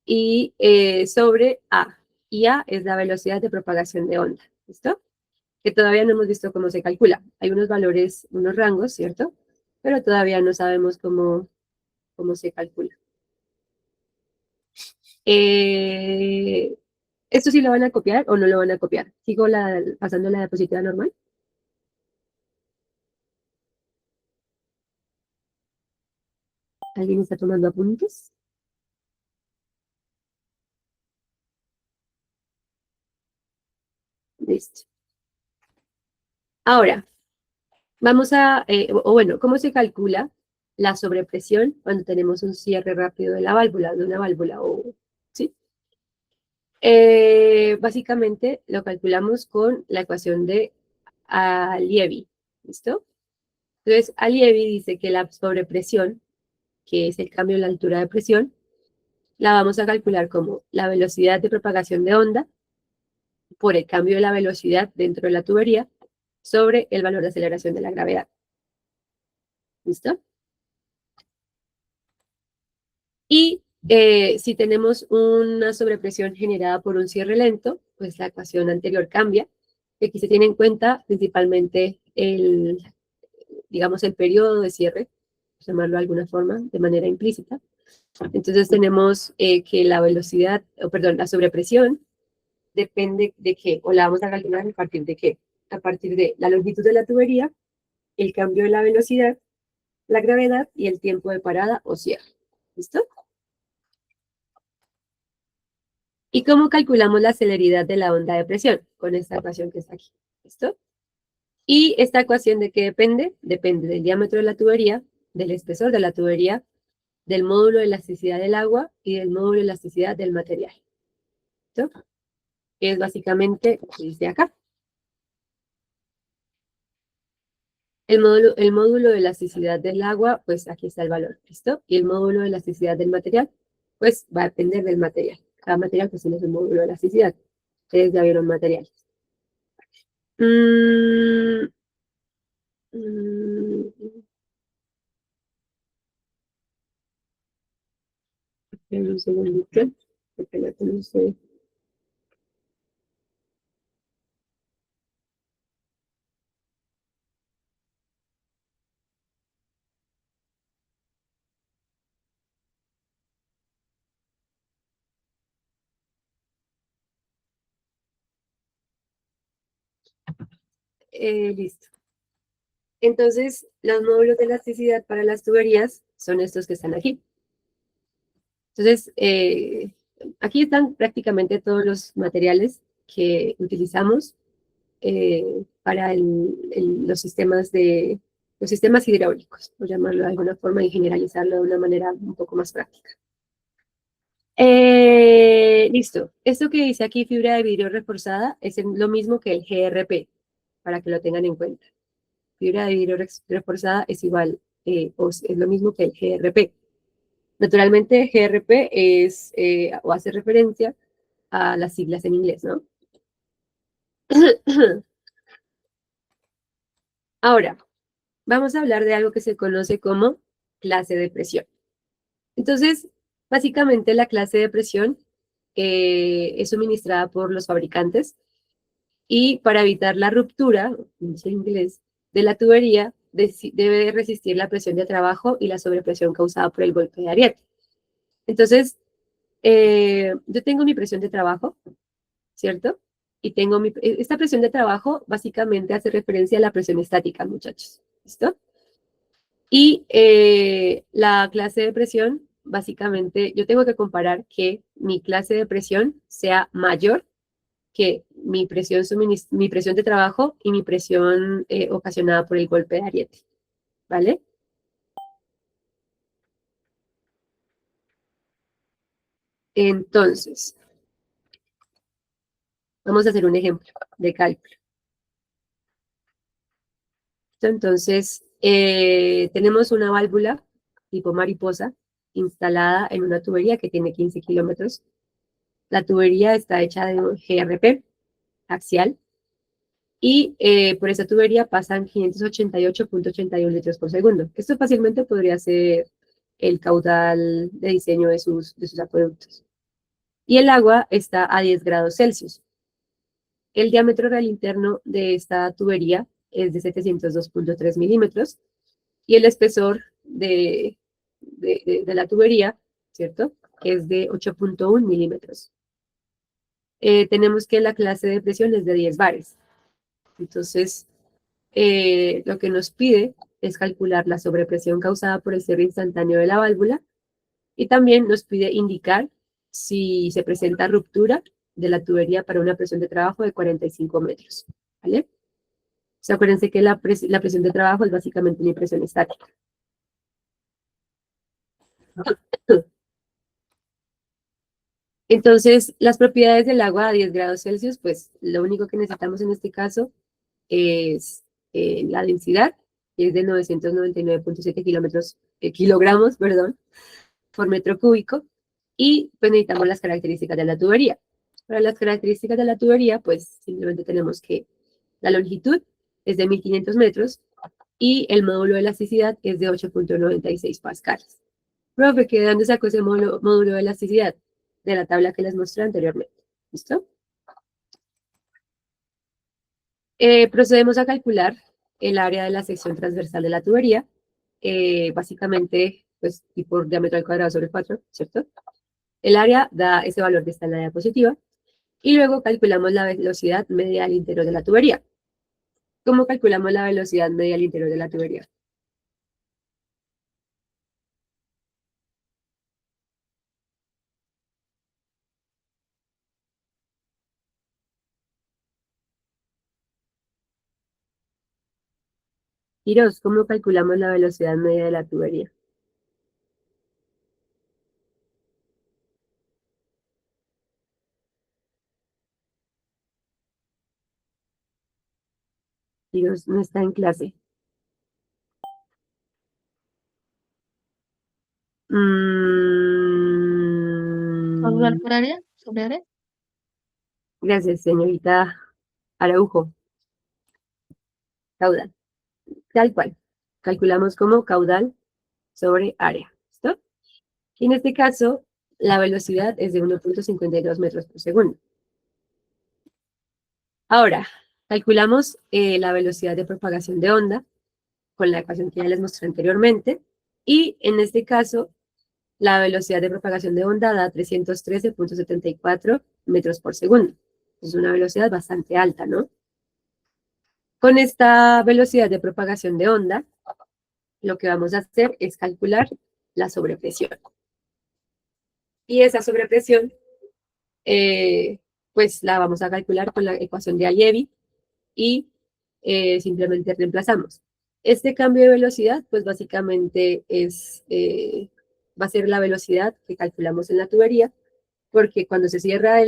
y sobre A. Y A es la velocidad de propagación de onda. ¿Listo? Que todavía no hemos visto cómo se calcula. Hay unos valores, unos rangos, ¿cierto? Pero todavía no sabemos cómo se calcula. ¿Esto sí lo van a copiar o no lo van a copiar? ¿Sigo pasando la diapositiva normal? ¿Alguien está tomando apuntes? Listo. Ahora, vamos a, bueno, ¿cómo se calcula la sobrepresión cuando tenemos un cierre rápido de la válvula, de una válvula? ¿Sí? Básicamente lo calculamos con la ecuación de Allievi. ¿Listo? Entonces, Allievi dice que la sobrepresión, que es el cambio en la altura de presión, la vamos a calcular como la velocidad de propagación de onda por el cambio de la velocidad dentro de la tubería sobre el valor de aceleración de la gravedad. ¿Listo? Y si tenemos una sobrepresión generada por un cierre lento, pues la ecuación anterior cambia. Y aquí se tiene en cuenta principalmente digamos, el periodo de cierre, llamarlo de alguna forma, de manera implícita. Entonces tenemos que la velocidad, perdón, la sobrepresión depende de qué, o la vamos a calcular a partir de qué. A partir de la longitud de la tubería, el cambio de la velocidad, la gravedad y el tiempo de parada o cierre. ¿Listo? ¿Y cómo calculamos la celeridad de la onda de presión? Con esta ecuación que está aquí. ¿Listo? ¿Y esta ecuación de qué depende? Depende del diámetro de la tubería, del espesor de la tubería, del módulo de elasticidad del agua y del módulo de elasticidad del material. ¿Listo? Que es básicamente lo que dice acá. El módulo de elasticidad del agua, pues aquí está el valor, ¿listo? Y el módulo de elasticidad del material, pues va a depender del material. Cada material pues tiene su módulo de elasticidad. Ustedes ya vieron materiales. Un segundito, porque ya tenemos... listo. Entonces, los módulos de elasticidad para las tuberías son estos que están aquí. Entonces, aquí están prácticamente todos los materiales que utilizamos para los sistemas hidráulicos, por llamarlo de alguna forma y generalizarlo de una manera un poco más práctica. Listo. Esto que dice aquí, fibra de vidrio reforzada, es lo mismo que el GRP, para que lo tengan en cuenta. Fibra de vidrio reforzada es igual, es lo mismo que el GRP. Naturalmente, GRP es, o hace referencia a las siglas en inglés, ¿no? Ahora, vamos a hablar de algo que se conoce como clase de presión. Entonces, básicamente la clase de presión es suministrada por los fabricantes y para evitar la ruptura, en inglés, de la tubería, debe resistir la presión de trabajo y la sobrepresión causada por el golpe de ariete. Entonces, yo tengo mi presión de trabajo, ¿cierto? Y tengo esta presión de trabajo básicamente hace referencia a la presión estática, muchachos. ¿Listo? Y la clase de presión, básicamente, yo tengo que comparar que mi clase de presión sea mayor que mi presión, mi presión de trabajo y mi presión ocasionada por el golpe de ariete, ¿vale? Entonces, vamos a hacer un ejemplo de cálculo. Entonces, tenemos una válvula tipo mariposa instalada en una tubería que tiene 15 kilómetros. La tubería está hecha de un GRP axial y por esa tubería pasan 588.81 litros por segundo. Esto fácilmente podría ser el caudal de diseño de sus acueductos. Y el agua está a 10 grados Celsius. El diámetro real interno de esta tubería es de 702.3 milímetros y el espesor de la tubería, ¿cierto? Es de 8.1 milímetros. Tenemos que la clase de presión es de 10 bares. Entonces, lo que nos pide es calcular la sobrepresión causada por el cierre instantáneo de la válvula y también nos pide indicar si se presenta ruptura de la tubería para una presión de trabajo de 45 metros, ¿vale? O sea, acuérdense que la presión de trabajo es básicamente una presión estática. Entonces, las propiedades del agua a 10 grados Celsius, pues lo único que necesitamos en este caso es la densidad, que es de 999.7 kilogramos, perdón, por metro cúbico, y pues necesitamos las características de la tubería. Para las características de la tubería, pues simplemente tenemos que la longitud es de 1500 metros y el módulo de elasticidad es de 8.96 pascales. Profe, ¿de dónde sacó ese módulo de elasticidad? De la tabla que les mostré anteriormente. ¿Listo? Procedemos a calcular el área de la sección transversal de la tubería, básicamente, pues, y por diámetro al cuadrado sobre 4, ¿cierto? El área da ese valor que está en la diapositiva, y luego calculamos la velocidad media al interior de la tubería. ¿Cómo calculamos la velocidad media al interior de la tubería? Tiros, ¿cómo calculamos la velocidad media de la tubería? Tiros no está en clase. ¿Caudal por área? ¿Sobre área? Gracias, señorita Araujo. Caudal. Tal cual. Calculamos como caudal sobre área. ¿Listo? Y en este caso, la velocidad es de 1.52 metros por segundo. Ahora, calculamos la velocidad de propagación de onda con la ecuación que ya les mostré anteriormente. Y en este caso, la velocidad de propagación de onda da 313.74 metros por segundo. Es una velocidad bastante alta, ¿no? Con esta velocidad de propagación de onda, lo que vamos a hacer es calcular la sobrepresión. Y esa sobrepresión, pues la vamos a calcular con la ecuación de Allievi y simplemente reemplazamos. Este cambio de velocidad, pues básicamente es, va a ser la velocidad que calculamos en la tubería, porque cuando se cierra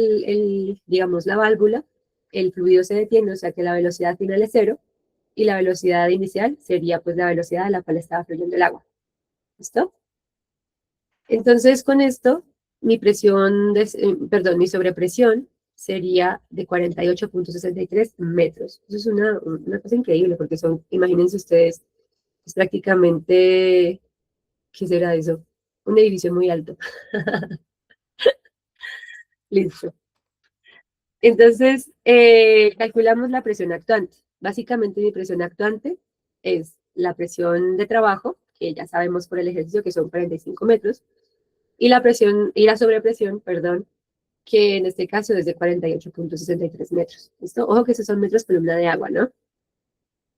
digamos, la válvula, el fluido se detiene, o sea que la velocidad final es 0, y la velocidad inicial sería pues la velocidad a la cual estaba fluyendo el agua. ¿Listo? Entonces, con esto, mi mi sobrepresión sería de 48.63 metros. Eso es una cosa increíble, porque son, imagínense ustedes, es prácticamente, ¿qué será eso? Un edificio muy alto. Listo. Entonces, calculamos la presión actuante. Básicamente, mi presión actuante es la presión de trabajo, que ya sabemos por el ejercicio que son 45 metros, y la sobrepresión, perdón, que en este caso es de 48.63 metros. ¿Listo? Ojo que esos son metros columna de agua, ¿no?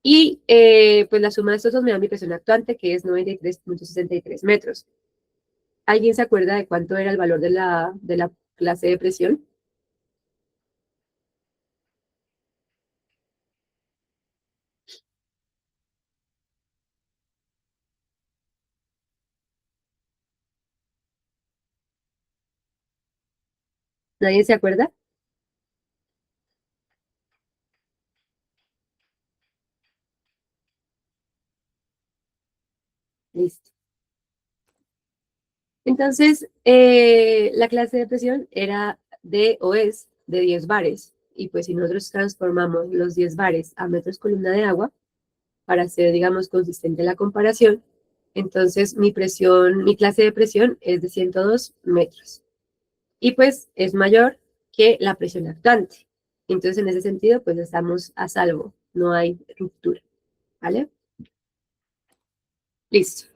Y pues la suma de estos dos me da mi presión actuante, que es 93.63 metros. ¿Alguien se acuerda de cuánto era el valor de la clase de presión? ¿Nadie se acuerda? Listo. Entonces, la clase de presión era o es de 10 bares. Y pues si nosotros transformamos los 10 bares a metros columna de agua, para hacer, digamos, consistente la comparación, entonces mi clase de presión es de 102 metros. Y pues es mayor que la presión actuante. Entonces, en ese sentido, pues estamos a salvo, no hay ruptura, ¿vale? Listo.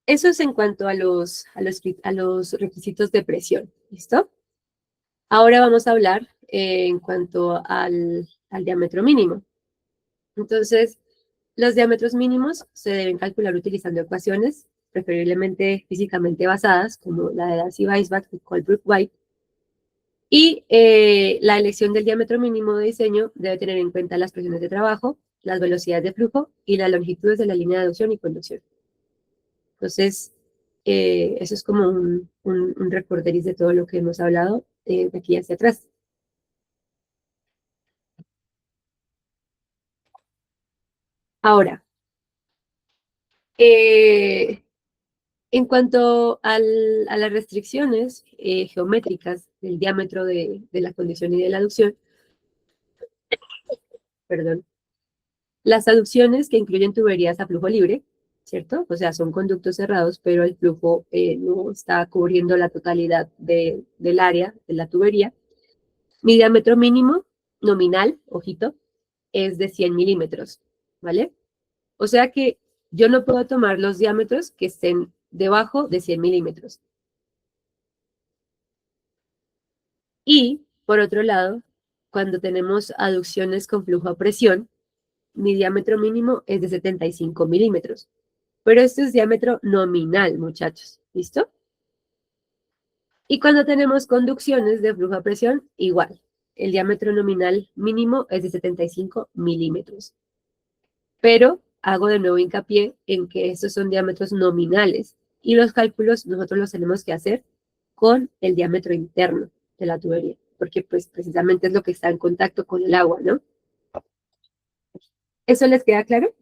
Eso es en cuanto a los requisitos de presión, ¿listo? Ahora vamos a hablar en cuanto al diámetro mínimo. Entonces, los diámetros mínimos se deben calcular utilizando ecuaciones, preferiblemente físicamente basadas, como la de Darcy-Weisbach y Colebrook-White. Y la elección del diámetro mínimo de diseño debe tener en cuenta las presiones de trabajo, las velocidades de flujo y las longitudes de la línea de adducción y conducción. Entonces, eso es como un recorderis de todo lo que hemos hablado de aquí hacia atrás. Ahora, en cuanto a las restricciones geométricas del diámetro de la conducción y de la aducción, perdón, las aducciones que incluyen tuberías a flujo libre, ¿cierto? O sea, son conductos cerrados, pero el flujo no está cubriendo la totalidad del área de la tubería. Mi diámetro mínimo nominal, ojito, es de 100 milímetros, ¿vale? O sea que yo no puedo tomar los diámetros que estén debajo de 100 milímetros. Y, por otro lado, cuando tenemos aducciones con flujo a presión, mi diámetro mínimo es de 75 milímetros. Pero esto es diámetro nominal, muchachos. ¿Listo? Y cuando tenemos conducciones de flujo a presión, igual. El diámetro nominal mínimo es de 75 milímetros. Pero hago de nuevo hincapié en que estos son diámetros nominales y los cálculos nosotros los tenemos que hacer con el diámetro interno de la tubería, porque pues precisamente es lo que está en contacto con el agua, ¿no? ¿Eso les queda claro?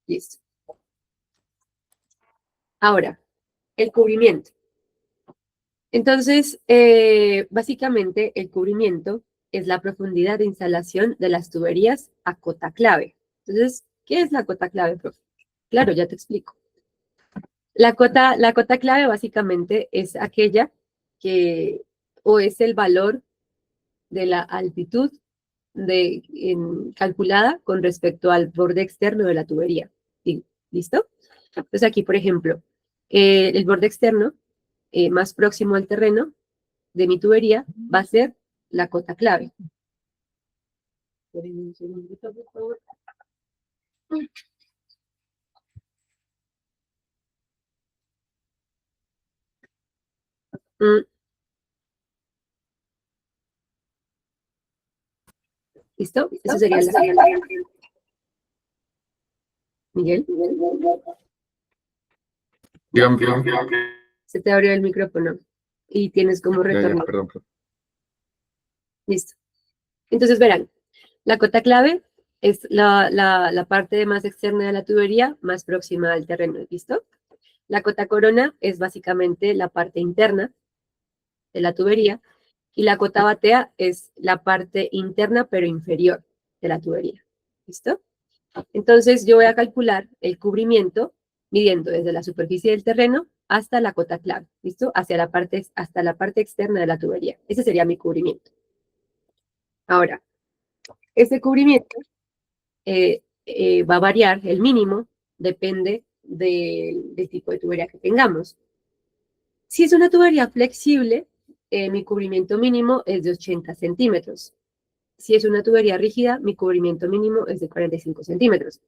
Listo. Ahora, el cubrimiento. Entonces, básicamente el cubrimiento es la profundidad de instalación de las tuberías a cota clave. Entonces, ¿qué es la cota clave, profe? Claro, ya te explico. La cota clave básicamente es aquella o es el valor de la altitud calculada con respecto al borde externo de la tubería. ¿Sí? ¿Listo? Entonces aquí, por ejemplo, el borde externo más próximo al terreno de mi tubería va a ser la cota clave. Espérenme un segundito, por favor. ¿Listo? Eso sería la... Miguel. Se te abrió el micrófono y tienes como retorno. Perdón. Listo. Entonces verán, la cota clave es la parte más externa de la tubería más próxima al terreno, ¿listo? La cota corona es básicamente la parte interna de la tubería y la cota batea es la parte interna pero inferior de la tubería, ¿listo? Entonces yo voy a calcular el cubrimiento midiendo desde la superficie del terreno hasta la cota clave, ¿listo? Hasta la parte externa de la tubería. Ese sería mi cubrimiento. Ahora, este cubrimiento va a variar, el mínimo depende del tipo de tubería que tengamos. Si es una tubería flexible, mi cubrimiento mínimo es de 80 centímetros. Si es una tubería rígida, mi cubrimiento mínimo es de 45 centímetros.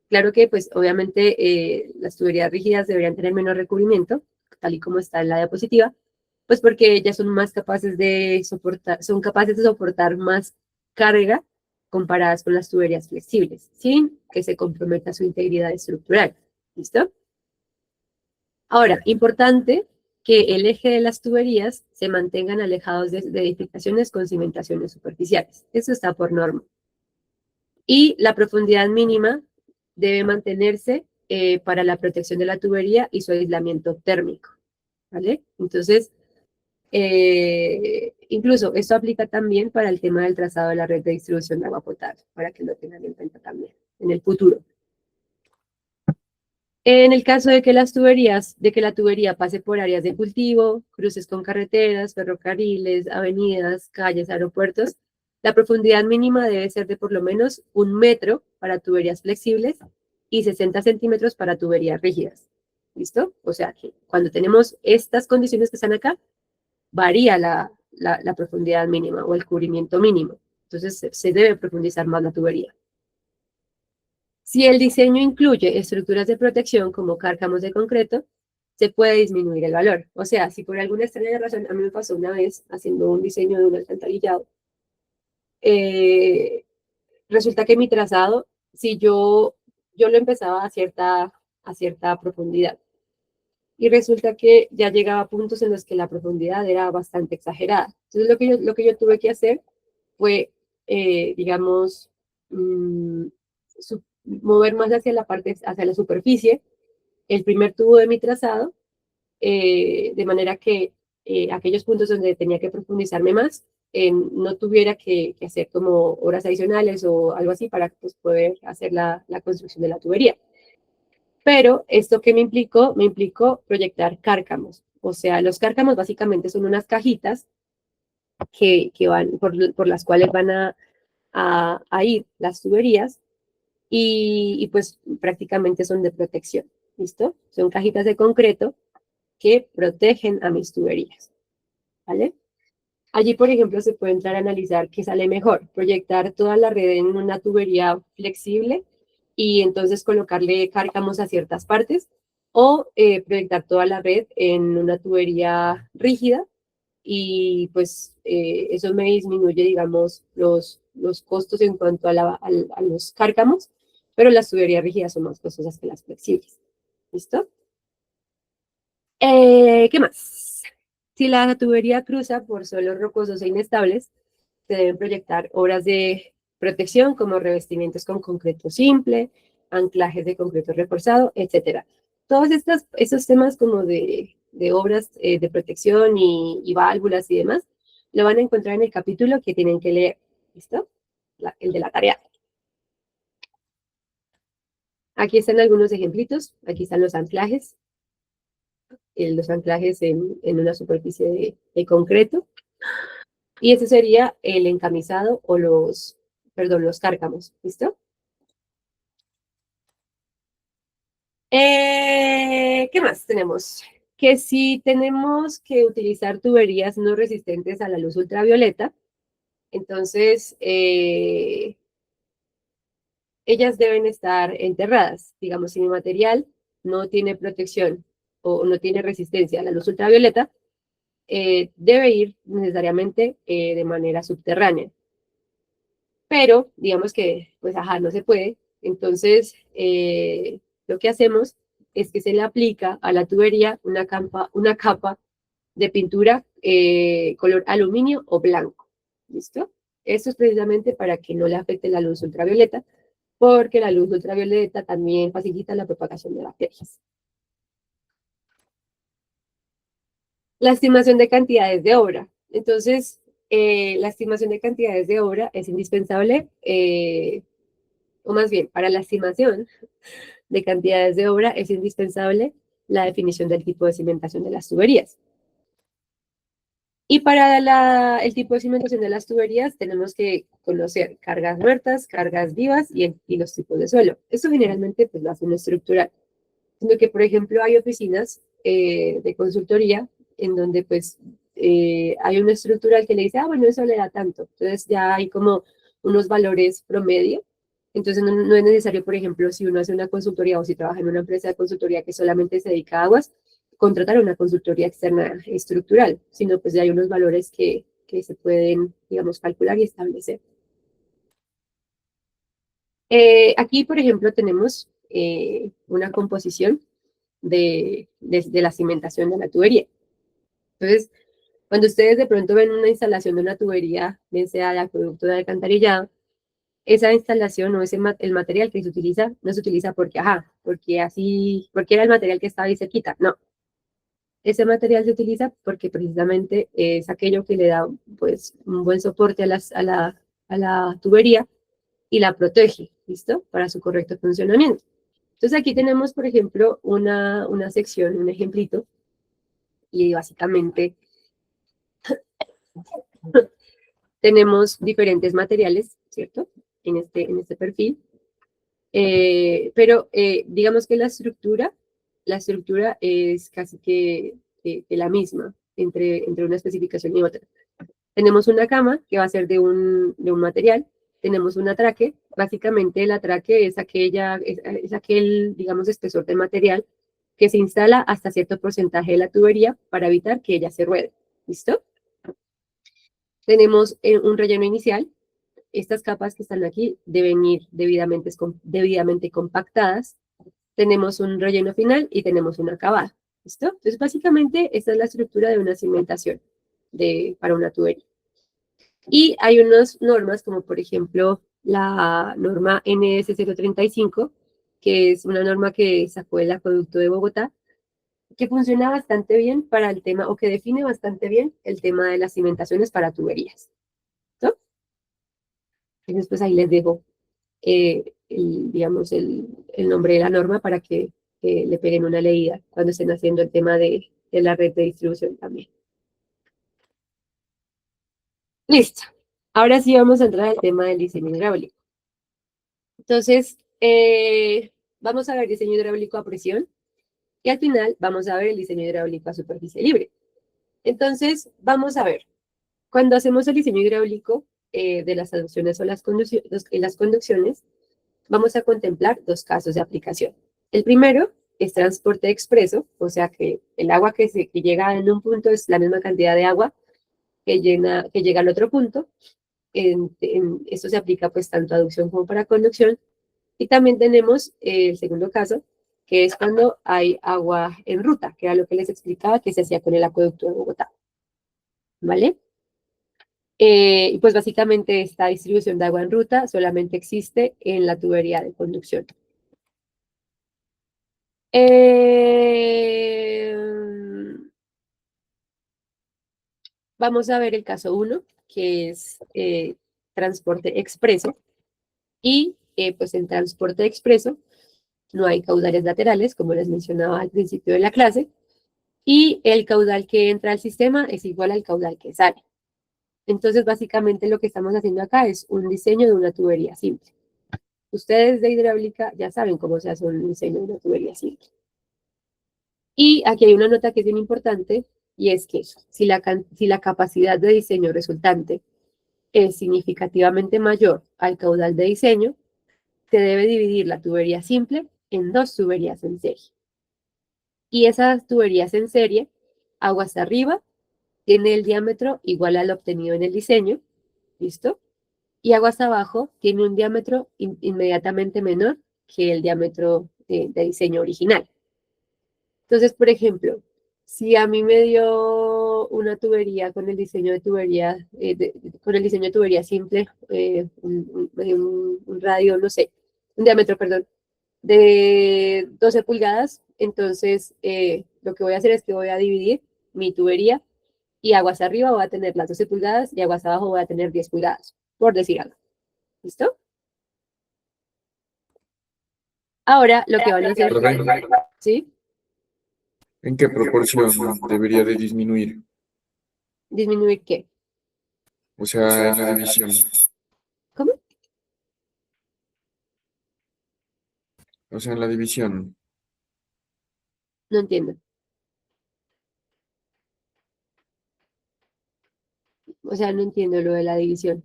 Claro que, pues, obviamente, las tuberías rígidas deberían tener menos recubrimiento, tal y como está en la diapositiva, pues porque ellas son más capaces de soportar, son capaces de soportar más carga comparadas con las tuberías flexibles, sin que se comprometa su integridad estructural. ¿Listo? Ahora, importante que el eje de las tuberías se mantengan alejados de edificaciones con cimentaciones superficiales. Eso está por norma. Y la profundidad mínima debe mantenerse para la protección de la tubería y su aislamiento térmico. ¿Vale? Entonces, incluso esto aplica también para el tema del trazado de la red de distribución de agua potable, para que lo tengan en cuenta también en el futuro. En el caso de que la tubería pase por áreas de cultivo, cruces con carreteras, ferrocarriles, avenidas, calles, aeropuertos, la profundidad mínima debe ser de por lo menos 1 metro para tuberías flexibles y 60 centímetros para tuberías rígidas. ¿Listo? O sea que cuando tenemos estas condiciones que están acá, varía la profundidad mínima o el cubrimiento mínimo. Entonces se debe profundizar más la tubería. Si el diseño incluye estructuras de protección como cárcamos de concreto, se puede disminuir el valor. O sea, si por alguna extraña razón, a mí me pasó una vez haciendo un diseño de un alcantarillado, resulta que mi trazado, si yo lo empezaba a cierta profundidad, y resulta que ya llegaba a puntos en los que la profundidad era bastante exagerada. Entonces lo que yo tuve que hacer fue, digamos, mover más hacia la superficie, el primer tubo de mi trazado, de manera que aquellos puntos donde tenía que profundizarme más, no tuviera que hacer como horas adicionales o algo así para pues, poder hacer la construcción de la tubería. Pero esto que me implicó proyectar cárcamos. O sea, los cárcamos básicamente son unas cajitas que van, por las cuales van a ir las tuberías y pues prácticamente son de protección. ¿Listo? Son cajitas de concreto que protegen a mis tuberías. ¿Vale? Allí, por ejemplo, se puede entrar a analizar qué sale mejor, proyectar toda la red en una tubería flexible y entonces colocarle cárcamos a ciertas partes, o proyectar toda la red en una tubería rígida y pues eso me disminuye, digamos, los costos en cuanto a los cárcamos, pero las tuberías rígidas son más costosas que las flexibles. ¿Listo? ¿Qué más? Si la tubería cruza por suelos rocosos e inestables, se deben proyectar obras de protección como revestimientos con concreto simple, anclajes de concreto reforzado, etc. Todos esos temas como de obras de protección y válvulas y demás, lo van a encontrar en el capítulo que tienen que leer. ¿Listo? El de la tarea. Aquí están algunos ejemplitos. Aquí están los anclajes. Los anclajes en una superficie de concreto. Y ese sería el encamisado o los cárcamos. ¿Listo? ¿Qué más tenemos? Que si tenemos que utilizar tuberías no resistentes a la luz ultravioleta, entonces ellas deben estar enterradas. Digamos, si mi material no tiene protección o no tiene resistencia a la luz ultravioleta, debe ir necesariamente de manera subterránea. Pero, digamos que, pues, no se puede. Entonces, lo que hacemos es que se le aplica a la tubería una capa de pintura color aluminio o blanco. ¿Listo? Esto es precisamente para que no le afecte la luz ultravioleta, porque la luz ultravioleta también facilita la propagación de bacterias. La estimación de cantidades de obra. Entonces, la estimación de cantidades de obra es indispensable, o más bien, para la estimación de cantidades de obra es indispensable la definición del tipo de cimentación de las tuberías. Y para el tipo de cimentación de las tuberías tenemos que conocer cargas muertas, cargas vivas y los tipos de suelo. Esto generalmente pues, lo hace un estructural. sino que, por ejemplo, hay oficinas de consultoría en donde pues hay una estructural que le dice, ah, bueno, eso le da tanto. Entonces ya hay como unos valores promedio. Entonces no es necesario, por ejemplo, si uno hace una consultoría o si trabaja en una empresa de consultoría que solamente se dedica a aguas, contratar una consultoría externa estructural, sino pues ya hay unos valores que se pueden, digamos, calcular y establecer. Aquí, por ejemplo, tenemos una composición de la cimentación de la tubería. Entonces, cuando ustedes de pronto ven una instalación de una tubería, bien sea de acueducto de alcantarillado, esa instalación o el material que se utiliza, no se utiliza porque, ajá, porque era el material que estaba ahí cerquita, no. Ese material se utiliza porque precisamente es aquello que le da, pues, un buen soporte a la tubería y la protege, ¿listo? Para su correcto funcionamiento. Entonces aquí tenemos, por ejemplo, una sección, un ejemplito, y básicamente tenemos diferentes materiales, ¿cierto? En este perfil. Pero digamos que la estructura es casi que la misma entre una especificación y otra. Tenemos una cama que va a ser de un material, tenemos un atraque, básicamente el atraque es aquel, digamos, espesor de material que se instala hasta cierto porcentaje de la tubería para evitar que ella se ruede, ¿listo? Tenemos un relleno inicial. Estas capas que están aquí deben ir debidamente compactadas. Tenemos un relleno final y tenemos un acabado, ¿listo? Entonces, básicamente, esta es la estructura de una cimentación para una tubería. Y hay unas normas, como por ejemplo la norma NS035, que es una norma que sacó el acueducto de Bogotá, que funciona bastante bien para el tema, o que define bastante bien el tema de las cimentaciones para tuberías, ¿no? Entonces, pues ahí les dejo, digamos, el nombre de la norma para que le peguen una leída cuando estén haciendo el tema de la red de distribución también. Listo. Ahora sí vamos a entrar al tema del diseño hidráulico. Entonces, vamos a ver diseño hidráulico a presión y al final vamos a ver el diseño hidráulico a superficie libre. Entonces, vamos a ver, cuando hacemos el diseño hidráulico de las aducciones o las conducciones, vamos a contemplar dos casos de aplicación. El primero es transporte expreso, o sea que el agua que llega en un punto es la misma cantidad de agua que llega al otro punto. Esto se aplica pues tanto a aducción como para conducción. Y también tenemos el segundo caso, que es cuando hay agua en ruta, que era lo que les explicaba que se hacía con el acueducto de Bogotá. ¿Vale? Y pues básicamente esta distribución de agua en ruta solamente existe en la tubería de conducción. Vamos a ver el caso 1, que es transporte expreso. Y pues en transporte expreso no hay caudales laterales, como les mencionaba al principio de la clase, y el caudal que entra al sistema es igual al caudal que sale. Entonces, básicamente lo que estamos haciendo acá es un diseño de una tubería simple. Ustedes de hidráulica ya saben cómo se hace un diseño de una tubería simple. Y aquí hay una nota que es bien importante, y es que si la capacidad de diseño resultante es significativamente mayor al caudal de diseño, se debe dividir la tubería simple en dos tuberías en serie. Y esas tuberías en serie, aguas arriba, tiene el diámetro igual al obtenido en el diseño, ¿listo? Y aguas abajo tiene un diámetro inmediatamente menor que el diámetro de diseño original. Entonces, por ejemplo, si a mí me dio una tubería con el diseño de tubería, simple, un radio, no sé, un diámetro, perdón, de 12 pulgadas, entonces lo que voy a hacer es que voy a dividir mi tubería y aguas arriba voy a tener las 12 pulgadas y aguas abajo voy a tener 10 pulgadas, por decir algo. ¿Listo? Ahora lo que van a hacer, ¿sí? ¿En qué proporción debería de disminuir? ¿Disminuir qué? O sea, en la división. ¿Cómo? O sea, en la división. No entiendo. O sea, no entiendo lo de la división.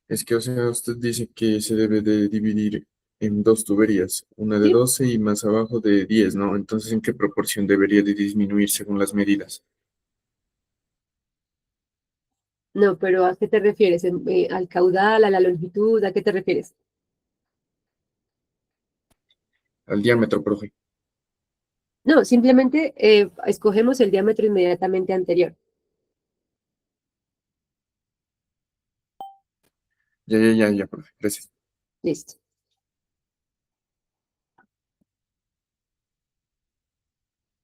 Es que, o sea, usted dice que se debe de dividir en dos tuberías, una de ¿Sí? 12 y más abajo de 10, ¿no? Entonces, ¿en qué proporción debería de disminuir según las medidas? No, pero ¿a qué te refieres? ¿Al caudal, a la longitud? ¿A qué te refieres? Al diámetro, profe. No, simplemente escogemos el diámetro inmediatamente anterior. Ya, profe. Gracias. Listo.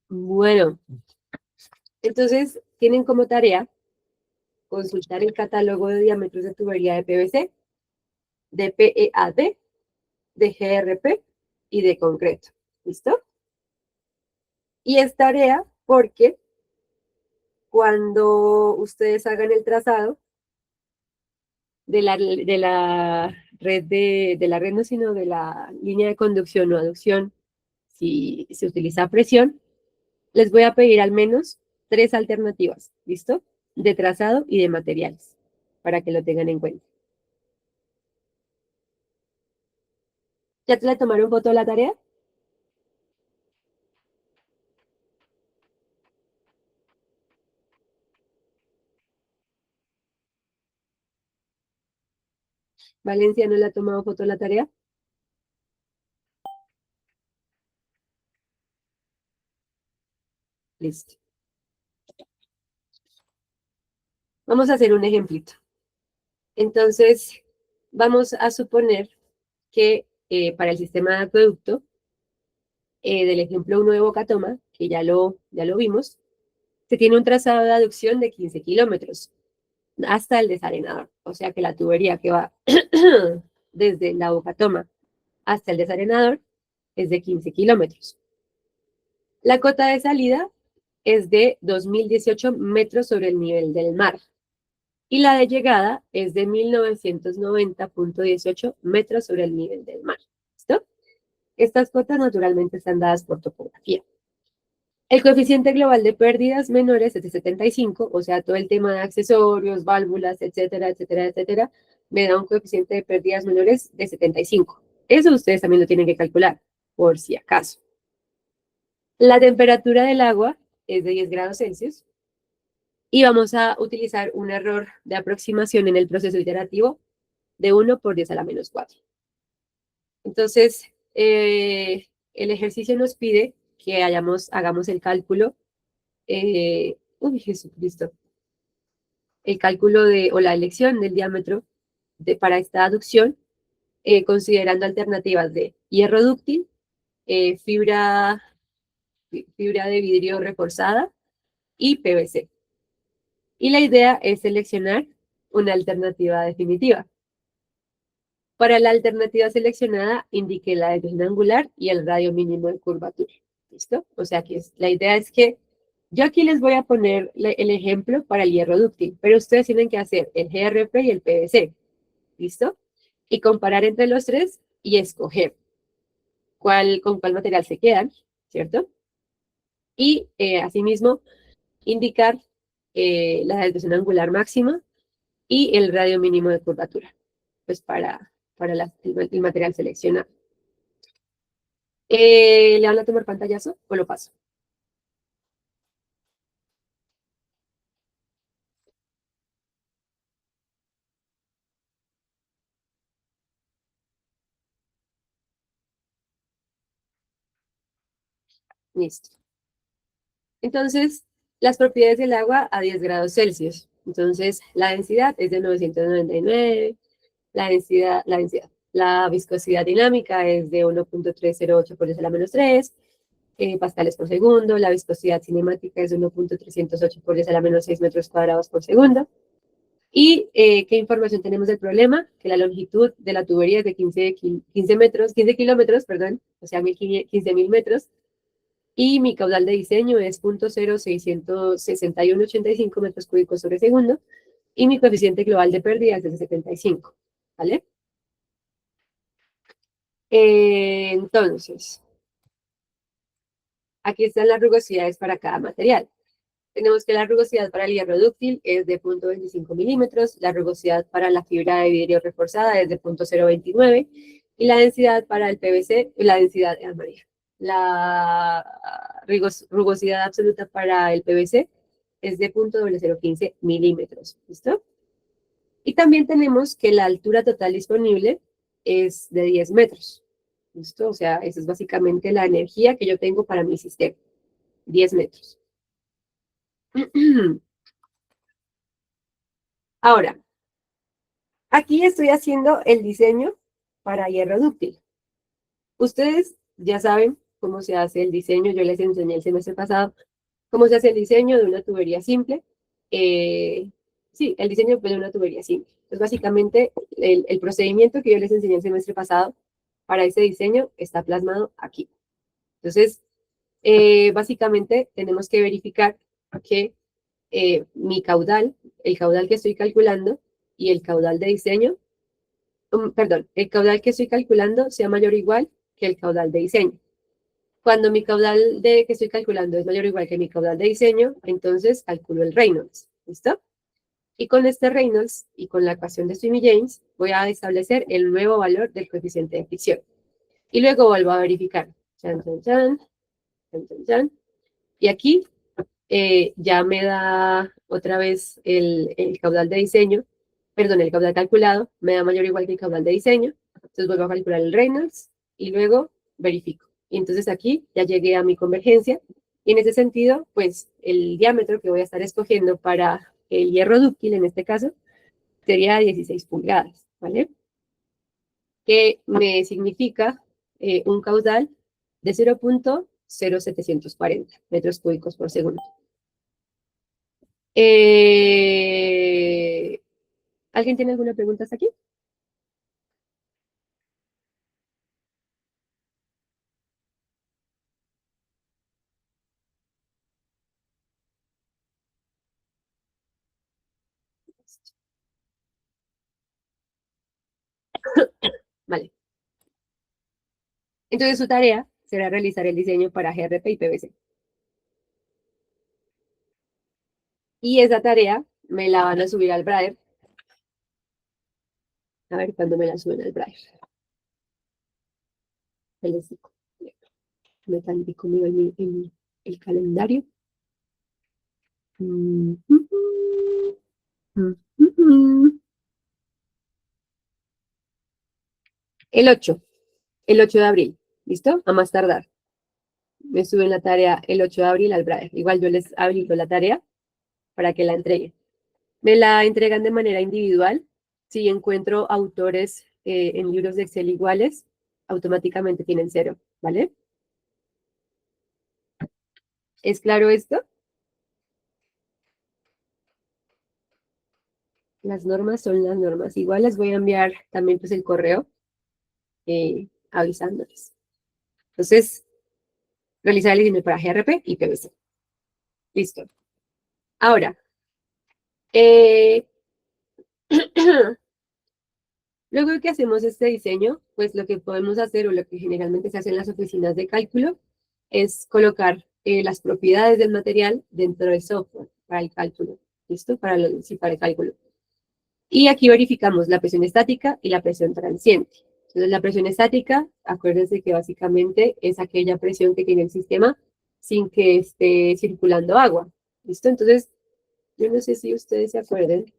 Bueno, entonces tienen como tarea consultar el catálogo de diámetros de tubería de PVC, de PEAD, de GRP y de concreto. ¿Listo? Y es tarea porque cuando ustedes hagan el trazado de la red de la red no, sino de la línea de conducción o aducción, si se utiliza presión, les voy a pedir al menos 3 alternativas, ¿listo? De trazado y de materiales, para que lo tengan en cuenta. ¿Ya te le tomaron foto a la tarea? ¿Valencia no le ha tomado foto a la tarea? Listo. Vamos a hacer un ejemplito. Entonces, vamos a suponer que para el sistema de acueducto, del ejemplo 1 de Boca Toma, que ya lo vimos, se tiene un trazado de aducción de 15 kilómetros hasta el desarenador. O sea que la tubería que va desde la Boca Toma hasta el desarenador es de 15 kilómetros. La cota de salida es de 2.018 metros sobre el nivel del mar. Y la de llegada es de 1990.18 metros sobre el nivel del mar. ¿Listo? Estas cotas naturalmente están dadas por topografía. El coeficiente global de pérdidas menores es de 75, o sea, todo el tema de accesorios, válvulas, etcétera, etcétera, etcétera, me da un coeficiente de pérdidas menores de 75. Eso ustedes también lo tienen que calcular, por si acaso. La temperatura del agua es de 10 grados Celsius y vamos a utilizar un error de aproximación en el proceso iterativo de 1 por 10 a la menos 4. Entonces, el ejercicio nos pide que hagamos el cálculo, uy, Jesucristo, el cálculo o la elección del diámetro para esta aducción, considerando alternativas de hierro dúctil, fibra de vidrio reforzada y PVC. Y la idea es seleccionar una alternativa definitiva. Para la alternativa seleccionada, indique la dirección angular y el radio mínimo de curvatura. ¿Listo? O sea, que la idea es que yo aquí les voy a poner el ejemplo para el hierro dúctil, pero ustedes tienen que hacer el GRP y el PVC. ¿Listo? Y comparar entre los tres y escoger con cuál material se quedan, ¿cierto? Y asimismo, indicar la dirección angular máxima y el radio mínimo de curvatura, pues para el material seleccionado. ¿Le van a tomar pantallazo o lo paso? Listo. Entonces, las propiedades del agua a 10 grados Celsius. Entonces, la densidad es de 999, la viscosidad dinámica es de 1.308 por 10 a la menos 3 pascales por segundo, la viscosidad cinemática es de 1.308 por 10 a la menos 6 metros cuadrados por segundo. ¿Y qué información tenemos del problema? Que la longitud de la tubería es de 15 kilómetros, perdón, o sea, 15.000 metros, y mi caudal de diseño es 0.066185 metros cúbicos sobre segundo, y mi coeficiente global de pérdida es de 75, ¿vale? Entonces, aquí están las rugosidades para cada material. Tenemos que la rugosidad para el hierro dúctil es de 0.25 milímetros, la rugosidad para la fibra de vidrio reforzada es de 0.029 y la densidad para el PVC, la densidad, la rugosidad absoluta para el PVC es de 0.0015 milímetros. ¿Listo? Y también tenemos que la altura total disponible es de 10 metros. ¿Listo? O sea, esa es básicamente la energía que yo tengo para mi sistema. 10 metros. Ahora, aquí estoy haciendo el diseño para hierro dúctil. Ustedes ya saben cómo se hace el diseño. Yo les enseñé el semestre pasado cómo se hace el diseño de una tubería simple. Sí, el diseño de una tubería simple. Entonces, básicamente, el procedimiento que yo les enseñé el semestre pasado para ese diseño está plasmado aquí. Entonces, básicamente, tenemos que verificar que mi caudal, el caudal que estoy calculando y el caudal de diseño, perdón, el caudal que estoy calculando sea mayor o igual que el caudal de diseño. Cuando mi caudal que estoy calculando es mayor o igual que mi caudal de diseño, entonces calculo el Reynolds. ¿Listo? Y con este Reynolds y con la ecuación de Sweeney-James voy a establecer el nuevo valor del coeficiente de fricción. Y luego vuelvo a verificar. Chan, chan, chan, chan, chan, chan. Y aquí ya me da otra vez el caudal de diseño, perdón, el caudal calculado, me da mayor o igual que el caudal de diseño. Entonces vuelvo a calcular el Reynolds y luego verifico. Y entonces aquí ya llegué a mi convergencia. Y en ese sentido, pues el diámetro que voy a estar escogiendo para el hierro dúctil, en este caso, sería 16 pulgadas, ¿vale? Que me significa un caudal de 0.0740 metros cúbicos por segundo. ¿Alguien tiene alguna pregunta hasta aquí? Vale. Entonces su tarea será realizar el diseño para GRP y PVC. Y esa tarea me la van a subir al Braille. A ver cuándo me la suben al Braille. Les digo. Me están conmigo el calendario. El 8 de abril, ¿listo? A más tardar. Me suben la tarea el 8 de abril al Braille. Igual yo les habilito la tarea para que la entreguen. Me la entregan de manera individual. Si encuentro autores en libros de Excel iguales, automáticamente tienen 0, ¿vale? ¿Es claro esto? Las normas son las normas. Igual les voy a enviar también pues el correo avisándoles. Entonces, realizar el diseño para GRP y PVC. Listo. Ahora, luego de que hacemos este diseño, pues lo que podemos hacer o lo que generalmente se hace en las oficinas de cálculo es colocar las propiedades del material dentro del software para el cálculo. ¿Listo? Para el cálculo. Y aquí verificamos la presión estática y la presión transiente. Entonces, la presión estática, acuérdense que básicamente es aquella presión que tiene el sistema sin que esté circulando agua. ¿Listo? Entonces, yo no sé si ustedes se acuerden.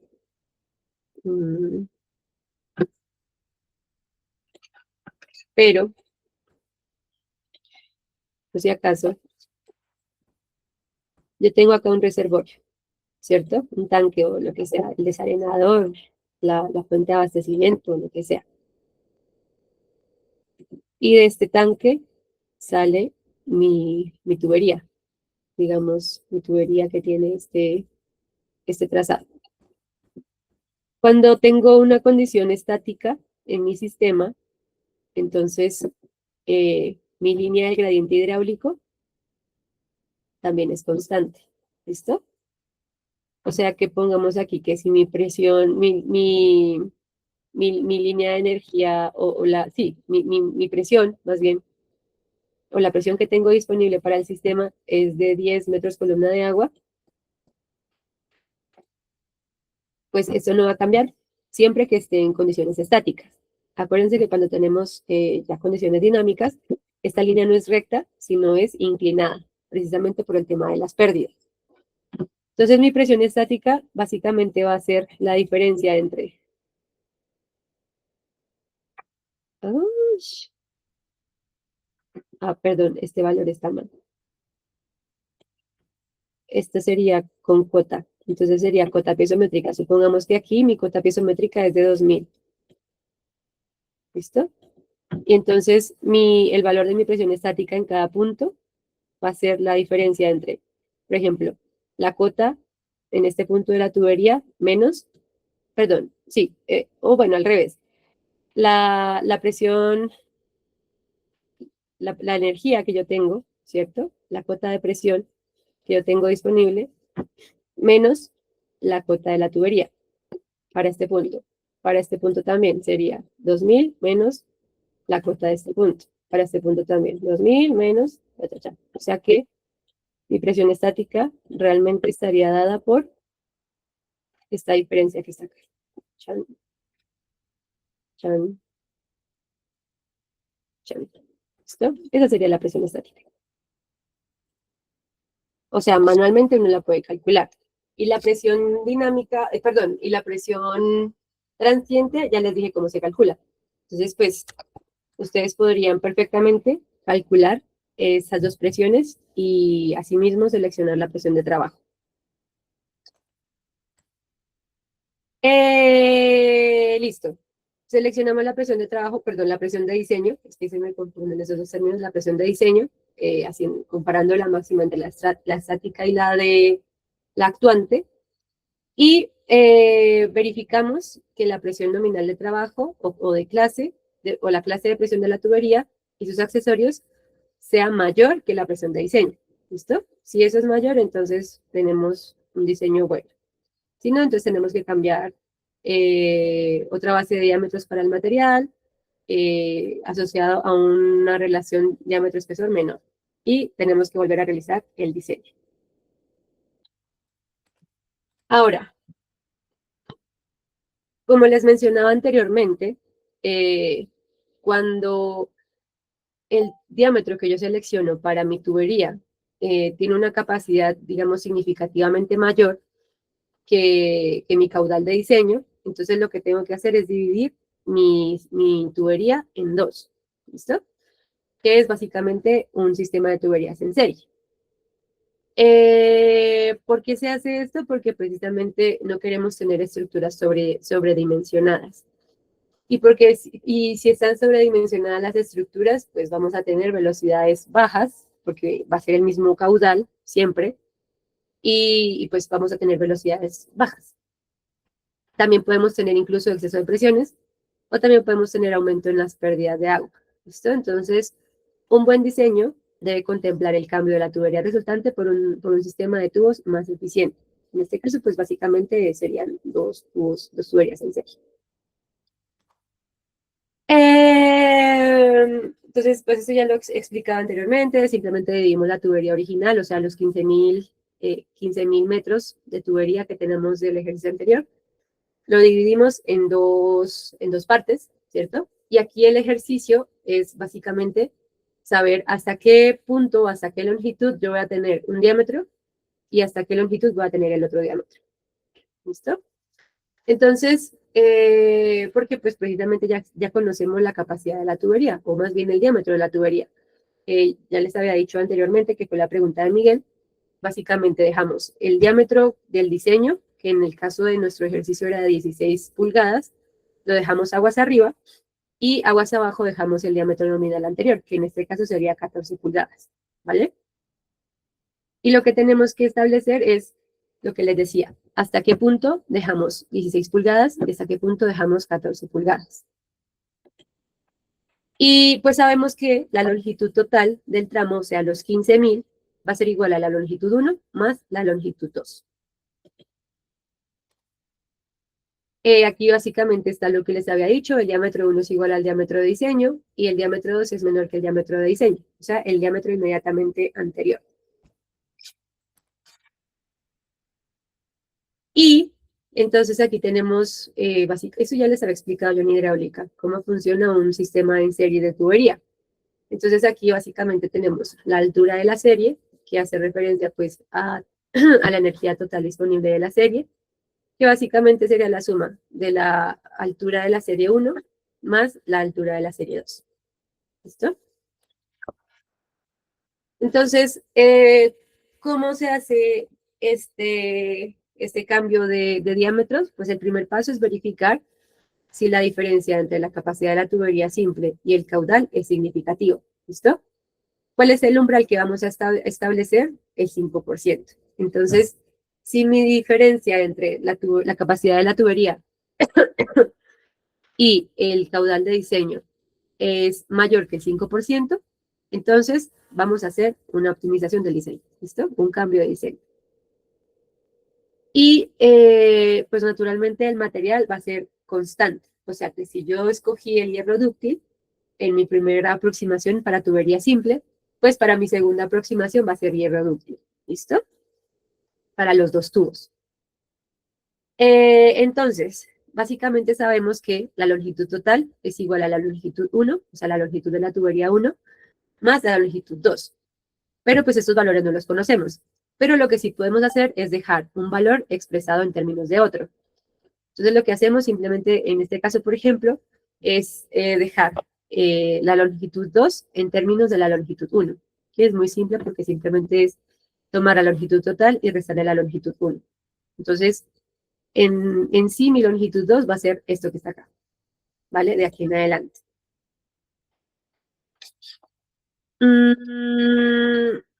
Pero, por si acaso, yo tengo acá un reservorio, ¿cierto? Un tanque o lo que sea, el desarenador, la fuente de abastecimiento, lo que sea. Y de este tanque sale mi tubería, digamos, mi tubería que tiene este trazado. Cuando tengo una condición estática en mi sistema, entonces mi línea del gradiente hidráulico también es constante. ¿Listo? O sea que pongamos aquí que si mi presión, mi mi línea de energía, mi presión, más bien, o la presión que tengo disponible para el sistema es de 10 metros columna de agua, pues eso no va a cambiar siempre que esté en condiciones estáticas. Acuérdense que cuando tenemos ya condiciones dinámicas, esta línea no es recta, sino es inclinada, precisamente por el tema de las pérdidas. Entonces mi presión estática básicamente va a ser la diferencia entre... perdón, este valor está mal. Esto sería con cota. Entonces sería cota piezométrica. Supongamos que aquí mi cota piezométrica es de 2000. ¿Listo? Y entonces el valor de mi presión estática en cada punto va a ser la diferencia entre, por ejemplo, la cota en este punto de la tubería menos, perdón, sí, o bueno, al revés. La presión, la energía que yo tengo, ¿cierto? La cota de presión que yo tengo disponible, menos la cota de la tubería para este punto. Para este punto también sería 2000 menos la cota de este punto. Para este punto también 2000 menos, o sea que mi presión estática realmente estaría dada por esta diferencia que está acá. Chan, chan, chan. ¿Listo? Esa sería la presión estática. O sea, manualmente uno la puede calcular. Y la presión dinámica, y la presión transiente, ya les dije cómo se calcula. Entonces, pues, ustedes podrían perfectamente calcular esas dos presiones y asimismo seleccionar la presión de trabajo. Listo. Seleccionamos la presión de trabajo, la presión de diseño, es que se me confunden esos dos términos, la presión de diseño, así comparando la máxima entre la estática y la de la actuante, y verificamos que la presión nominal de trabajo o de clase, o la clase de presión de la tubería y sus accesorios sea mayor que la presión de diseño. ¿Listo? Si eso es mayor, entonces tenemos un diseño bueno. Si no, entonces tenemos que cambiar otra base de diámetros para el material asociado a una relación diámetro-espesor menor. Y tenemos que volver a realizar el diseño. Ahora, como les mencionaba anteriormente, cuando el diámetro que yo selecciono para mi tubería tiene una capacidad, digamos, significativamente mayor que mi caudal de diseño, entonces lo que tengo que hacer es dividir mi tubería en dos, ¿listo? Que es básicamente un sistema de tuberías en serie. ¿Por qué se hace esto? Porque precisamente no queremos tener estructuras sobredimensionadas. Y si están sobredimensionadas las estructuras, pues vamos a tener velocidades bajas, porque va a ser el mismo caudal siempre, y pues vamos a tener velocidades bajas. También podemos tener incluso exceso de presiones, o también podemos tener aumento en las pérdidas de agua. ¿Listo? Entonces, un buen diseño debe contemplar el cambio de la tubería resultante por un sistema de tubos más eficiente. En este caso, pues básicamente serían dos tuberías en serie. Entonces, pues eso ya lo he explicado anteriormente, simplemente dividimos la tubería original, o sea, los 15.000 metros de tubería que tenemos del ejercicio anterior, lo dividimos en dos partes, ¿cierto? Y aquí el ejercicio es básicamente saber hasta qué punto, hasta qué longitud yo voy a tener un diámetro y hasta qué longitud voy a tener el otro diámetro. ¿Listo? Entonces, porque pues precisamente ya conocemos la capacidad de la tubería, o más bien el diámetro de la tubería. Ya les había dicho anteriormente que fue la pregunta de Miguel. Básicamente dejamos el diámetro del diseño, que en el caso de nuestro ejercicio era de 16 pulgadas, lo dejamos aguas arriba, y aguas abajo dejamos el diámetro nominal anterior, que en este caso sería 14 pulgadas, ¿vale? Y lo que tenemos que establecer es lo que les decía, hasta qué punto dejamos 16 pulgadas y hasta qué punto dejamos 14 pulgadas. Y pues sabemos que la longitud total del tramo, o sea, los 15.000, va a ser igual a la longitud 1 más la longitud 2. Aquí básicamente está lo que les había dicho, el diámetro 1 es igual al diámetro de diseño y el diámetro 2 es menor que el diámetro de diseño, o sea, el diámetro inmediatamente anterior. Y entonces aquí tenemos, eso ya les había explicado yo en hidráulica, cómo funciona un sistema en serie de tubería. Entonces aquí básicamente tenemos la altura de la serie, que hace referencia pues a la energía total disponible de la serie, que básicamente sería la suma de la altura de la serie 1 más la altura de la serie 2. ¿Listo? Entonces, ¿cómo se hace este cambio de diámetros? Pues el primer paso es verificar si la diferencia entre la capacidad de la tubería simple y el caudal es significativo. ¿Listo? ¿Cuál es el umbral que vamos a establecer? El 5%. Entonces, si mi diferencia entre la capacidad de la tubería y el caudal de diseño es mayor que el 5%, entonces vamos a hacer una optimización del diseño, ¿listo? Un cambio de diseño. Y pues naturalmente el material va a ser constante, o sea que si yo escogí el hierro dúctil en mi primera aproximación para tubería simple, pues para mi segunda aproximación va a ser hierro dúctil, ¿listo? Para los dos tubos. Entonces, básicamente sabemos que la longitud total es igual a la longitud 1, o sea, la longitud de la tubería 1, más la longitud 2. Pero pues estos valores no los conocemos. Pero lo que sí podemos hacer es dejar un valor expresado en términos de otro. Entonces lo que hacemos simplemente en este caso, por ejemplo, es dejar la longitud 2 en términos de la longitud 1, que es muy simple porque simplemente es tomar la longitud total y restarle la longitud 1. Entonces, en sí mi longitud 2 va a ser esto que está acá, ¿vale? De aquí en adelante.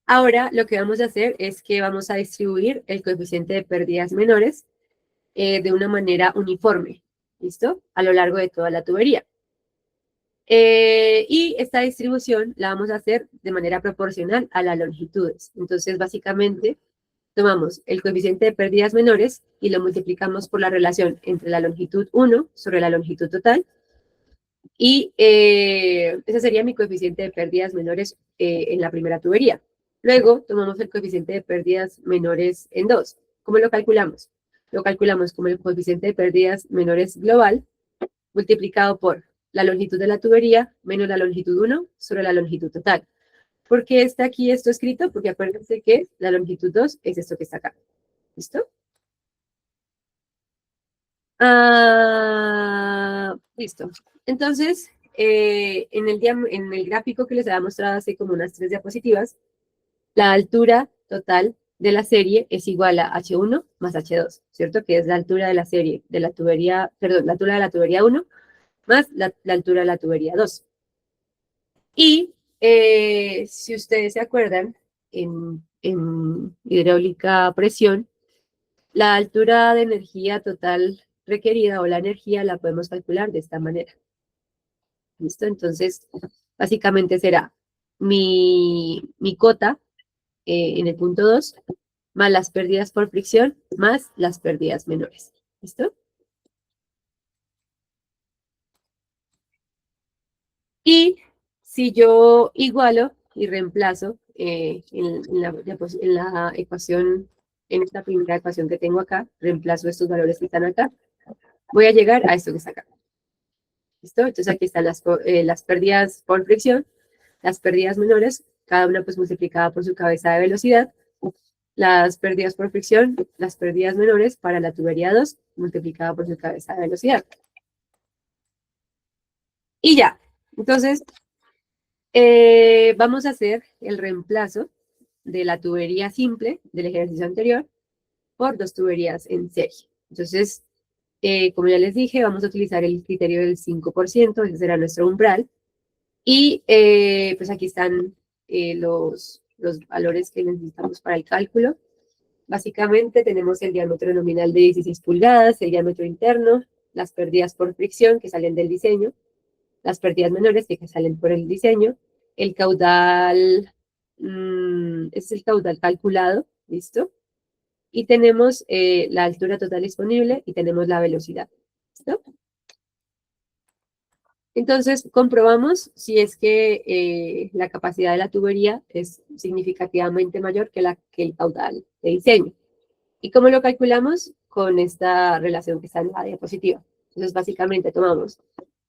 Ahora lo que vamos a hacer es que vamos a distribuir el coeficiente de pérdidas menores de una manera uniforme, ¿listo? A lo largo de toda la tubería. Y esta distribución la vamos a hacer de manera proporcional a las longitudes. Entonces, básicamente, tomamos el coeficiente de pérdidas menores y lo multiplicamos por la relación entre la longitud 1 sobre la longitud total. Y ese sería mi coeficiente de pérdidas menores en la primera tubería. Luego tomamos el coeficiente de pérdidas menores en 2. ¿Cómo lo calculamos? Lo calculamos como el coeficiente de pérdidas menores global multiplicado por la longitud de la tubería menos la longitud 1 sobre la longitud total. ¿Por qué está aquí esto escrito? Porque acuérdense que la longitud 2 es esto que está acá. ¿Listo? Listo. Entonces, en el gráfico que les había mostrado hace como unas 3 diapositivas, la altura total de la serie es igual a H1 más H2, ¿cierto? Que es la altura de la serie de la tubería, perdón, la altura de la tubería 1 más la altura de la tubería 2. Y si ustedes se acuerdan, en hidráulica a presión, la altura de energía total requerida o la energía la podemos calcular de esta manera. ¿Listo? Entonces, básicamente será mi cota en el punto 2 más las pérdidas por fricción más las pérdidas menores. ¿Listo? Y si yo igualo y reemplazo en la ecuación, en esta primera ecuación que tengo acá, reemplazo estos valores que están acá, voy a llegar a esto que está acá. ¿Listo? Entonces aquí están las pérdidas por fricción, las pérdidas menores, cada una pues multiplicada por su cabeza de velocidad, las pérdidas por fricción, las pérdidas menores para la tubería 2, multiplicada por su cabeza de velocidad. Y ya, entonces vamos a hacer el reemplazo de la tubería simple del ejercicio anterior por 2 tuberías en serie. Entonces, como ya les dije, vamos a utilizar el criterio del 5%, ese será nuestro umbral. Y pues aquí están los valores que necesitamos para el cálculo. Básicamente tenemos el diámetro nominal de 16 pulgadas, el diámetro interno, las pérdidas por fricción que salen del diseño, las pérdidas menores que salen por el diseño, el caudal, es el caudal calculado, ¿listo? Y tenemos la altura total disponible y tenemos la velocidad. Entonces, comprobamos si es que la capacidad de la tubería es significativamente mayor que el caudal de diseño. ¿Y cómo lo calculamos? Con esta relación que está en la diapositiva. Entonces, básicamente tomamos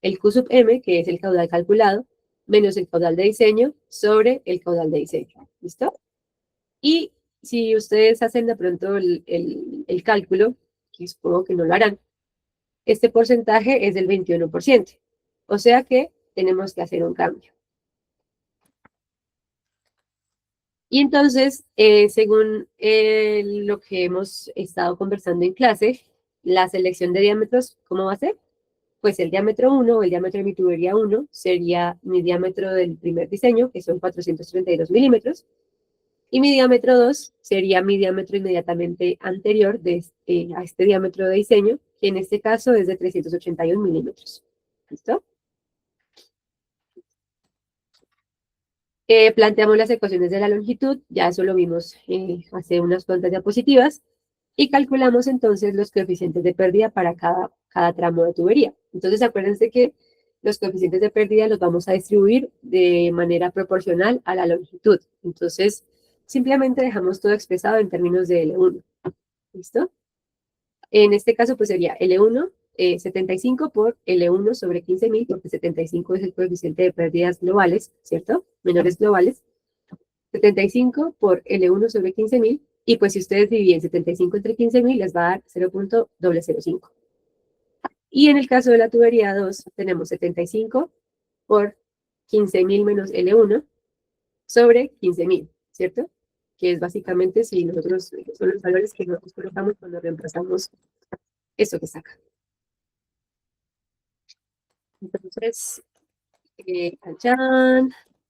el Q sub M, que es el caudal calculado, menos el caudal de diseño sobre el caudal de diseño. ¿Listo? Y si ustedes hacen de pronto el cálculo, que supongo que no lo harán, este porcentaje es del 21%. O sea que tenemos que hacer un cambio. Y entonces, según lo que hemos estado conversando en clase, la selección de diámetros, ¿cómo va a ser? Pues el diámetro 1 o el diámetro de mi tubería 1 sería mi diámetro del primer diseño, que son 432 milímetros, y mi diámetro 2 sería mi diámetro inmediatamente anterior a este diámetro de diseño, que en este caso es de 381 milímetros. ¿Listo? Planteamos las ecuaciones de la longitud, ya eso lo vimos hace unas cuantas diapositivas, y calculamos entonces los coeficientes de pérdida para cada tramo de tubería. Entonces acuérdense que los coeficientes de pérdida los vamos a distribuir de manera proporcional a la longitud. Entonces simplemente dejamos todo expresado en términos de L1. ¿Listo? En este caso pues sería L1 75 por L1 sobre 15.000, porque 75 es el coeficiente de pérdidas globales, ¿cierto? Menores globales. 75 por L1 sobre 15.000, y pues si ustedes dividen 75 entre 15.000, les va a dar 0.005. Y en el caso de la tubería 2, tenemos 75 por 15.000 menos L1 sobre 15.000, ¿cierto? Que es básicamente si nosotros, son los valores que nosotros colocamos cuando reemplazamos eso que saca. Entonces,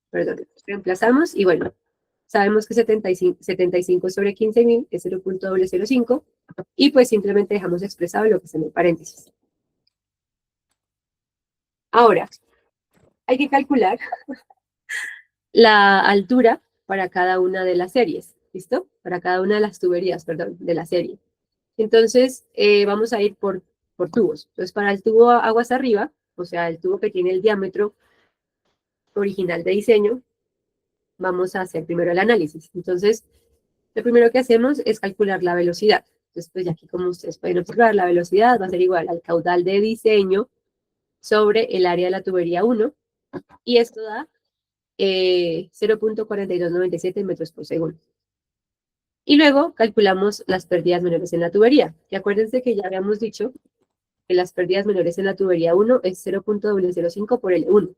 perdón, reemplazamos y bueno, sabemos que 75 sobre 15.000 es 0.005 y pues simplemente dejamos expresado lo que está en el paréntesis. Ahora, hay que calcular la altura para cada una de las series, ¿listo? Para cada una de las tuberías, perdón, de la serie. Entonces, vamos a ir por tubos. Entonces, para el tubo aguas arriba, o sea, el tubo que tiene el diámetro original de diseño, vamos a hacer primero el análisis. Entonces, lo primero que hacemos es calcular la velocidad. Entonces, pues aquí como ustedes pueden observar, la velocidad va a ser igual al caudal de diseño sobre el área de la tubería 1, y esto da 0.4297 metros por segundo. Y luego calculamos las pérdidas menores en la tubería. Y acuérdense que ya habíamos dicho que las pérdidas menores en la tubería 1 es 0.005 por L1.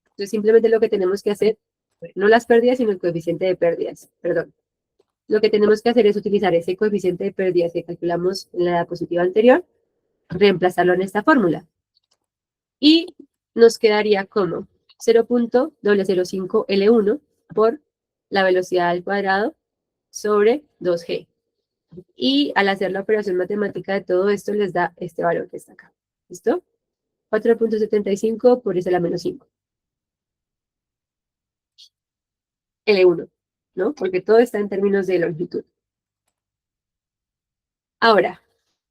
Entonces simplemente lo que tenemos que hacer, no las pérdidas, sino el coeficiente de pérdidas, perdón. Lo que tenemos que hacer es utilizar ese coeficiente de pérdidas que calculamos en la diapositiva anterior, reemplazarlo en esta fórmula. Y nos quedaría como 0.005 L1 por la velocidad al cuadrado sobre 2G. Y al hacer la operación matemática de todo esto les da este valor que está acá. ¿Listo? 4.75 por ese la menos 5. L1, ¿no? Porque todo está en términos de longitud. Ahora,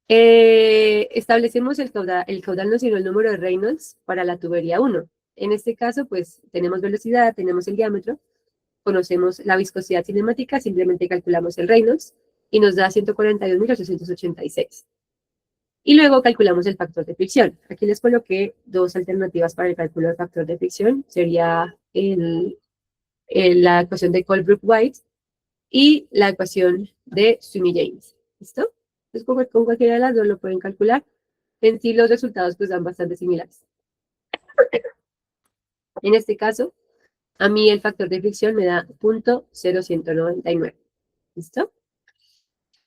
establecemos el caudal no, sino el número de Reynolds para la tubería 1. En este caso, pues, tenemos velocidad, tenemos el diámetro, conocemos la viscosidad cinemática, simplemente calculamos el Reynolds y nos da 141.886. Y luego calculamos el factor de fricción. Aquí les coloqué dos alternativas para el cálculo del factor de fricción. Sería la ecuación de Colebrook-White y la ecuación de Sweeney-James. ¿Listo? Entonces, con cualquiera de las dos lo pueden calcular. En sí, los resultados pues dan bastante similares. En este caso, a mí el factor de fricción me da 0.0199. ¿Listo?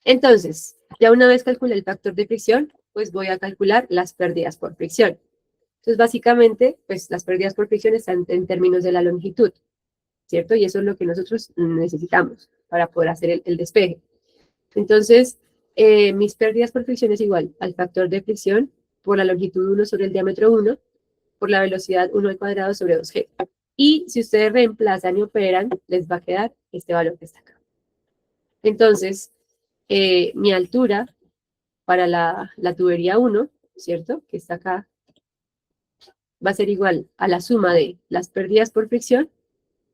Entonces, ya una vez calculé el factor de fricción, pues voy a calcular las pérdidas por fricción. Entonces, básicamente, pues las pérdidas por fricción están en términos de la longitud, ¿cierto? Y eso es lo que nosotros necesitamos para poder hacer el despeje. Entonces, mis pérdidas por fricción es igual al factor de fricción por la longitud 1 sobre el diámetro 1, por la velocidad 1 al cuadrado sobre 2G. Y si ustedes reemplazan y operan, les va a quedar este valor que está acá. Entonces, mi altura para la tubería 1, ¿cierto? Que está acá, va a ser igual a la suma de las pérdidas por fricción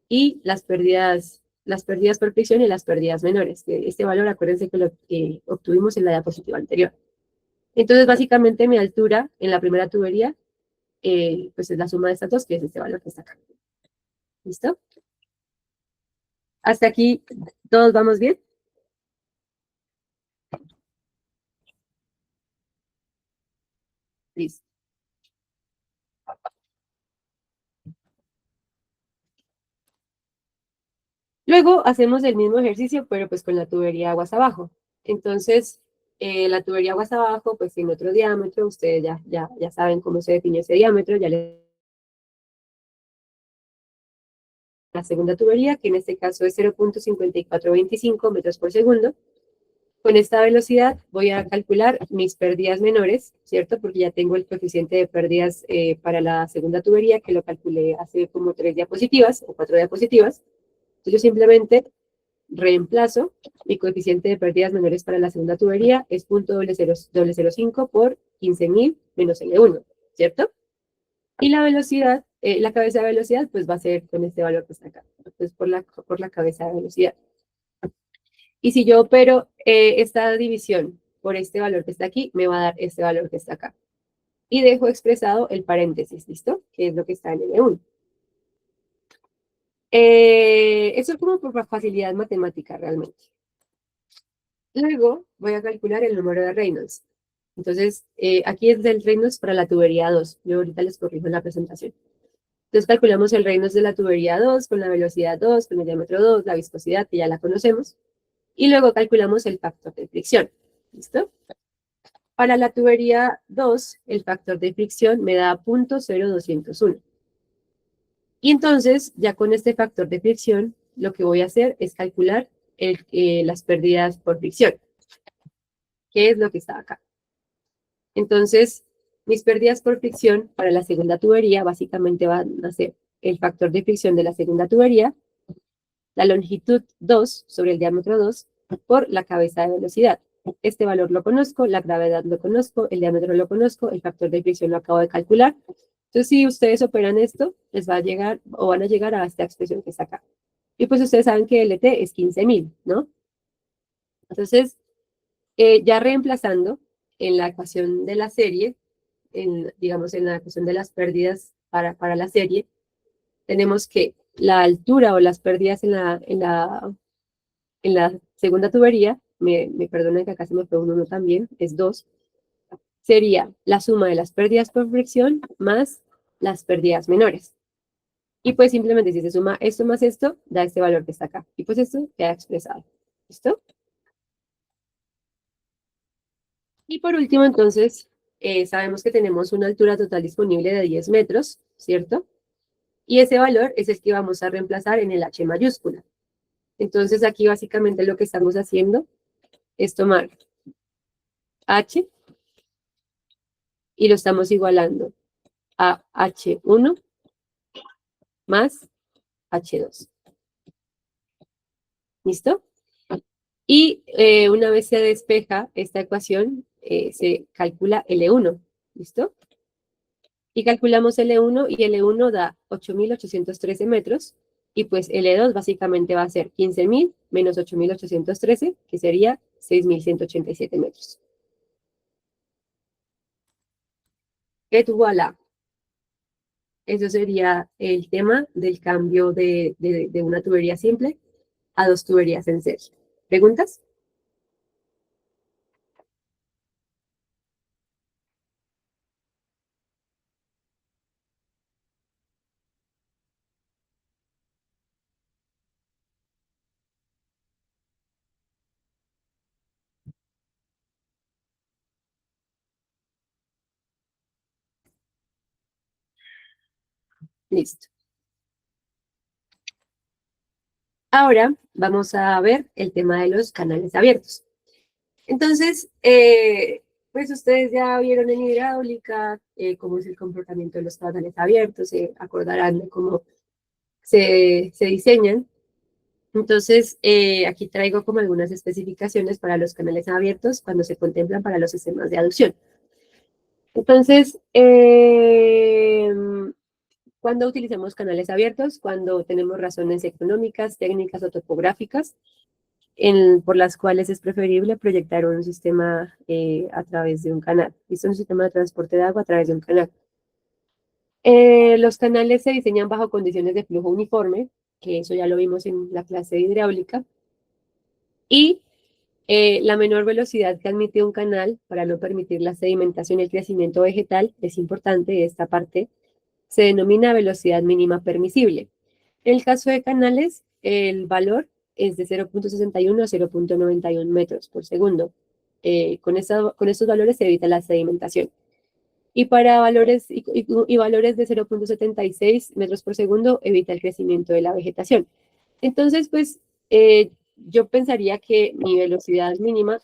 y las pérdidas por fricción y las pérdidas menores. Este valor, acuérdense que lo obtuvimos en la diapositiva anterior. Entonces, básicamente, mi altura en la primera tubería, pues es la suma de estas dos, que es este valor que está acá. ¿Listo? ¿Hasta aquí todos vamos bien? Listo. Luego hacemos el mismo ejercicio, pero pues con la tubería aguas abajo. Entonces, la tubería aguas abajo, pues tiene otro diámetro. Ustedes ya saben cómo se define ese diámetro. Ya les... La segunda tubería, que en este caso es 0.5425 metros por segundo. Con esta velocidad voy a calcular mis pérdidas menores, ¿cierto? Porque ya tengo el coeficiente de pérdidas para la segunda tubería, que lo calculé hace como 3 diapositivas o 4 diapositivas. Entonces yo simplemente reemplazo mi coeficiente de pérdidas menores para la segunda tubería, es .005 por 15.000 menos L1, ¿cierto? Y la velocidad, la cabeza de velocidad, pues va a ser con este valor que está acá. Entonces, por la cabeza de velocidad. Y si yo opero esta división por este valor que está aquí, me va a dar este valor que está acá. Y dejo expresado el paréntesis, ¿listo? Que es lo que está en L1. Eso es como por facilidad matemática realmente. Luego voy a calcular el número de Reynolds. Entonces, aquí es del Reynolds para la tubería 2. Yo ahorita les corrijo en la presentación. Entonces calculamos el Reynolds de la tubería 2 con la velocidad 2, con el diámetro 2, la viscosidad, que ya la conocemos. Y luego calculamos el factor de fricción. ¿Listo? Para la tubería 2, el factor de fricción me da .0201. Y entonces, ya con este factor de fricción, lo que voy a hacer es calcular las pérdidas por fricción, que es lo que está acá. Entonces, mis pérdidas por fricción para la segunda tubería básicamente van a ser el factor de fricción de la segunda tubería, la longitud 2 sobre el diámetro 2 por la cabeza de velocidad. Este valor lo conozco, la gravedad lo conozco, el diámetro lo conozco, el factor de fricción lo acabo de calcular. Entonces, si ustedes operan esto, les va a llegar o van a llegar a esta expresión que está acá. Y pues ustedes saben que LT es 15.000, ¿no? Entonces, ya reemplazando en la ecuación de la serie, digamos en la ecuación de las pérdidas para la serie, tenemos que la altura o las pérdidas en la segunda tubería, me perdonen que acá se me fue un 1 también, es 2, sería la suma de las pérdidas por fricción más las pérdidas menores. Y pues simplemente si se suma esto más esto, da este valor que está acá. Y pues esto queda expresado. ¿Listo? Y por último, entonces, sabemos que tenemos una altura total disponible de 10 metros, ¿cierto? Y ese valor es el que vamos a reemplazar en el H mayúscula. Entonces aquí básicamente lo que estamos haciendo es tomar H y lo estamos igualando a H1 más H2. ¿Listo? Y una vez se despeja esta ecuación, se calcula L1. ¿Listo? Y calculamos L1 y L1 da 8.813 metros. Y pues L2 básicamente va a ser 15.000 menos 8.813, que sería 6.187 metros. Et voilà. Eso sería el tema del cambio de una tubería simple a 2 tuberías en serie. ¿Preguntas? Listo. Ahora vamos a ver el tema de los canales abiertos. Entonces, pues ustedes ya vieron en hidráulica cómo es el comportamiento de los canales abiertos, se acordarán de cómo se diseñan. Entonces, aquí traigo como algunas especificaciones para los canales abiertos cuando se contemplan para los sistemas de aducción. Entonces, cuando utilizamos canales abiertos, cuando tenemos razones económicas, técnicas o topográficas, por las cuales es preferible proyectar un sistema a través de un canal. ¿Listo? Un sistema de transporte de agua a través de un canal. Los canales se diseñan bajo condiciones de flujo uniforme, que eso ya lo vimos en la clase de hidráulica, y la menor velocidad que admite un canal para no permitir la sedimentación y el crecimiento vegetal, es importante esta parte, se denomina velocidad mínima permisible. En el caso de canales, el valor es de 0.61 a 0.91 metros por segundo. Con estos valores se evita la sedimentación. Y para valores, valores de 0.76 metros por segundo evita el crecimiento de la vegetación. Entonces, pues, yo pensaría que mi velocidad mínima,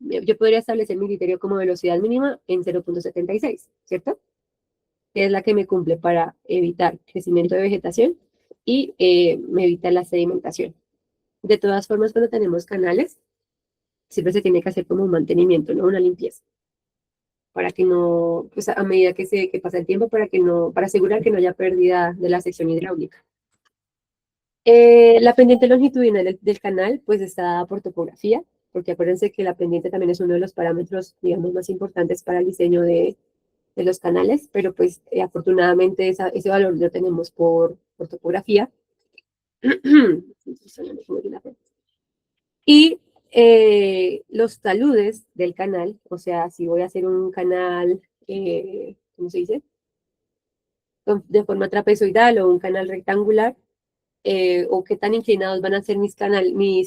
yo podría establecer mi criterio como velocidad mínima en 0.76, ¿cierto? Que es la que me cumple para evitar crecimiento de vegetación y me evita la sedimentación. De todas formas, cuando tenemos canales, siempre se tiene que hacer como un mantenimiento, ¿no? Una limpieza. Para que no, pues a medida que pasa el tiempo, para asegurar que no haya pérdida de la sección hidráulica. La pendiente longitudinal del canal, pues está dada por topografía, porque acuérdense que la pendiente también es uno de los parámetros, digamos, más importantes para el diseño de los canales, pero pues afortunadamente ese valor lo tenemos por topografía. Y los taludes del canal, o sea, si voy a hacer un canal, ¿cómo se dice? De forma trapezoidal o un canal rectangular, o qué tan inclinados van a ser mis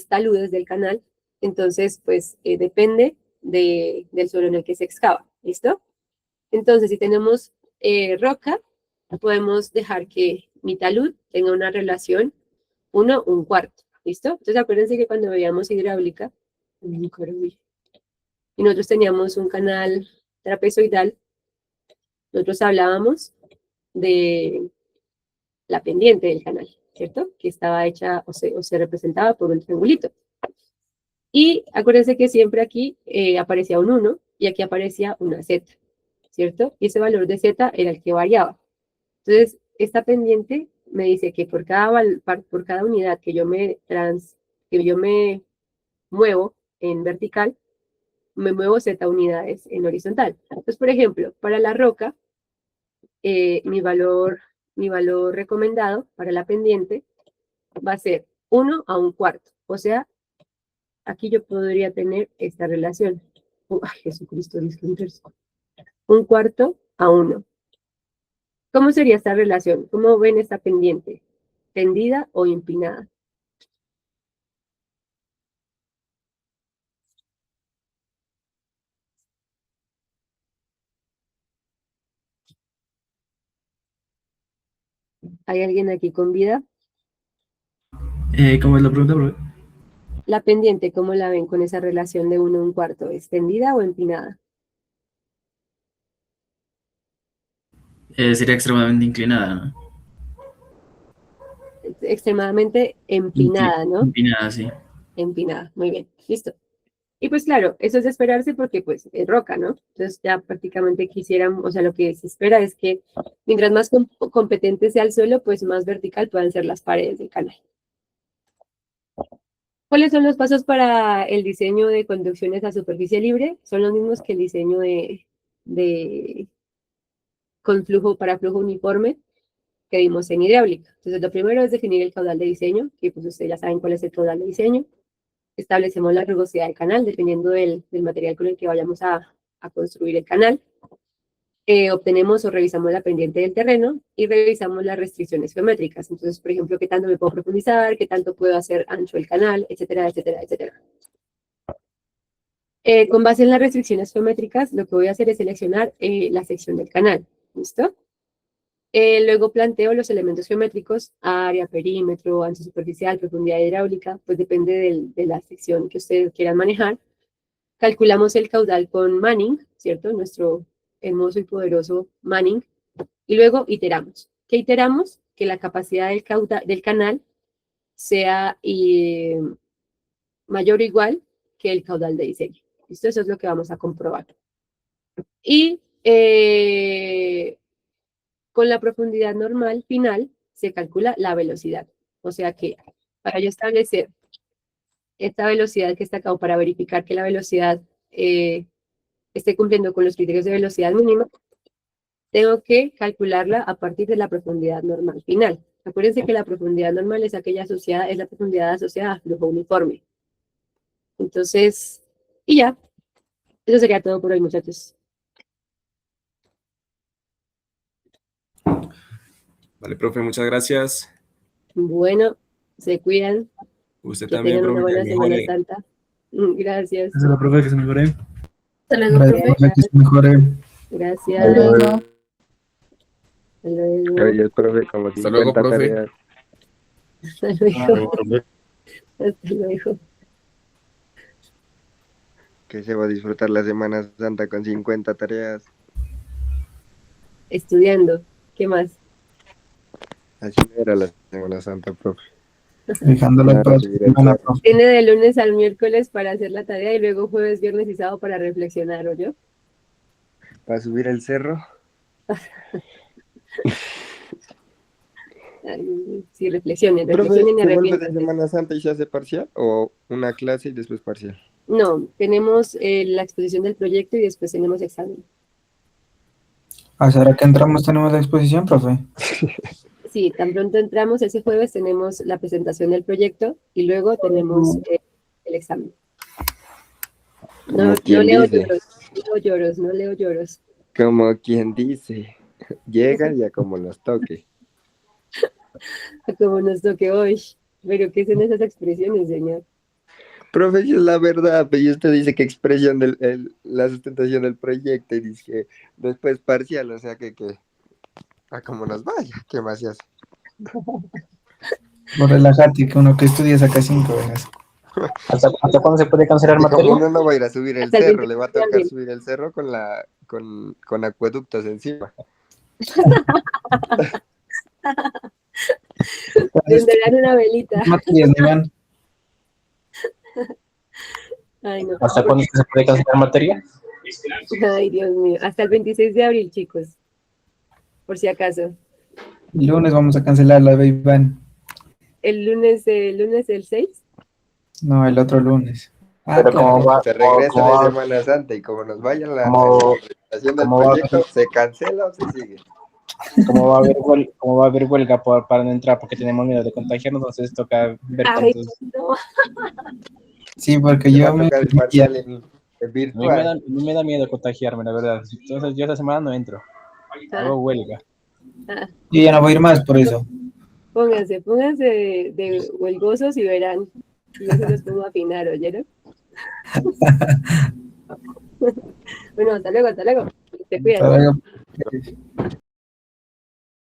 taludes del canal, entonces pues depende del suelo en el que se excava, ¿listo? Entonces, si tenemos roca, podemos dejar que mi talud tenga una relación 1/4, ¿listo? Entonces, acuérdense que cuando veíamos hidráulica, y nosotros teníamos un canal trapezoidal, nosotros hablábamos de la pendiente del canal, ¿cierto? Que estaba hecha o se representaba por un triangulito. Y acuérdense que siempre aquí aparecía un 1 y aquí aparecía una Z, ¿cierto? Y ese valor de Z era el que variaba. Entonces, esta pendiente me dice que por cada unidad que yo me muevo en vertical, me muevo Z unidades en horizontal. Entonces, por ejemplo, para la roca, mi valor recomendado para la pendiente va a ser 1/4. O sea, aquí yo podría tener esta relación. Ay, Jesucristo, 1/4/1. ¿Cómo sería esta relación? ¿Cómo ven esta pendiente? ¿Tendida o empinada? ¿Hay alguien aquí con vida? ¿Cómo es la pregunta, profe? La pendiente, ¿cómo la ven con esa relación de 1/4? ¿Es tendida o empinada? Sería extremadamente inclinada, ¿no? Extremadamente empinada, ¿no? Inclinada, sí. Empinada, muy bien, listo. Y pues claro, eso es de esperarse porque pues es roca, ¿no? Entonces ya prácticamente quisieran, o sea, lo que se espera es que mientras más competente sea el suelo, pues más vertical puedan ser las paredes del canal. ¿Cuáles son los pasos para el diseño de conducciones a superficie libre? Son los mismos que el diseño con flujo uniforme que vimos en hidráulica. Entonces, lo primero es definir el caudal de diseño, que pues ustedes ya saben cuál es el caudal de diseño. Establecemos la rugosidad del canal, dependiendo del material con el que vayamos a construir el canal. Obtenemos o revisamos la pendiente del terreno y revisamos las restricciones geométricas. Entonces, por ejemplo, qué tanto me puedo profundizar, qué tanto puedo hacer ancho el canal, etcétera, etcétera, etcétera. Con base en las restricciones geométricas, lo que voy a hacer es seleccionar la sección del canal. ¿Listo? Luego planteo los elementos geométricos, área, perímetro, ancho superficial, profundidad hidráulica, pues depende de la sección que ustedes quieran manejar. Calculamos el caudal con Manning, ¿cierto? Nuestro hermoso y poderoso Manning. Y luego iteramos. ¿Qué iteramos? Que la capacidad del canal sea mayor o igual que el caudal de diseño. ¿Listo? Eso es lo que vamos a comprobar. Y con la profundidad normal final se calcula la velocidad. O sea que para yo establecer esta velocidad que está acá, o para verificar que la velocidad esté cumpliendo con los criterios de velocidad mínima, tengo que calcularla a partir de la profundidad normal final. Acuérdense que la profundidad normal es aquella asociada, es la profundidad asociada a flujo uniforme. Entonces, y ya. Eso sería todo por hoy, muchachos. Vale, profe, muchas gracias. Bueno, se cuidan. Usted Que también, tengan una profe, que buena Semana mejore. Santa. Gracias. Gracias a la profe, que se mejore. Hasta luego, Gracias. profe. Para que se mejore. Gracias. Hasta luego. Hasta luego. Oye, profe, como Hasta luego, 50 profe. tareas. Hasta luego. Hasta luego. Que se va a disfrutar la Semana Santa con 50 tareas. Estudiando. ¿Qué más? Así no era la Semana Santa, profe. Dejándolo Para para subir el semana, cerro. profe. Tiene de lunes al miércoles para hacer la tarea y luego jueves, viernes y sábado para reflexionar, ¿oyó? Para subir el cerro. Ay, sí, reflexionen, Profe, reflexionen y ¿se vuelve de arrepiéntanse. Semana Santa y se hace parcial? ¿O una clase y después parcial? No, tenemos la exposición del proyecto y después tenemos examen. ¿A esa hora que entramos tenemos la exposición, profe? Sí, tan pronto entramos, ese jueves tenemos la presentación del proyecto y luego tenemos el examen. Como No quien leo dice. lloros, no leo lloros. Como quien dice. Llega ya como nos toque. Como nos toque hoy. Pero ¿qué son esas expresiones, señor? Profe, si es la verdad, pero usted dice que expresión la sustentación del proyecto y dice que después parcial, o sea que a como nos vaya, ¿qué más se hace? Por relajarte, que uno que estudia saca 5 veces. ¿Hasta cuándo se puede cancelar Como materia? uno no va a ir a subir el Hasta el cerro, le va a 26 de tocar abril. subir el cerro con acueductos encima. Prenderán una velita. Materias, Iván. Ay, no. ¿Hasta cuándo se puede cancelar materia? Ay, Dios mío. Hasta el 26 de abril, chicos. Por si acaso. El lunes vamos a cancelar la de Iván. El lunes el 6. No, el otro lunes. Ah, Pero claro. ¿cómo va? Se regresa ¿Cómo de va? Semana Santa y como nos vaya la ¿Cómo- presentación del cómo va? proyecto, ¿se cancela o se sigue? ¿Cómo va a haber huelga para no entrar porque tenemos miedo de contagiarnos? Entonces toca ver Ay, cuántos... no. Sí, porque Se va yo a me... tocar el parcial en A mí virtual. me da miedo contagiarme, la verdad. Entonces yo esta semana no entro. Hago huelga. Yo ya no voy a ir más por eso. Pónganse de huelgosos y verán. Yo se los pongo a afinar, ¿oyeron? Bueno, hasta luego. Se cuidan. Hasta luego.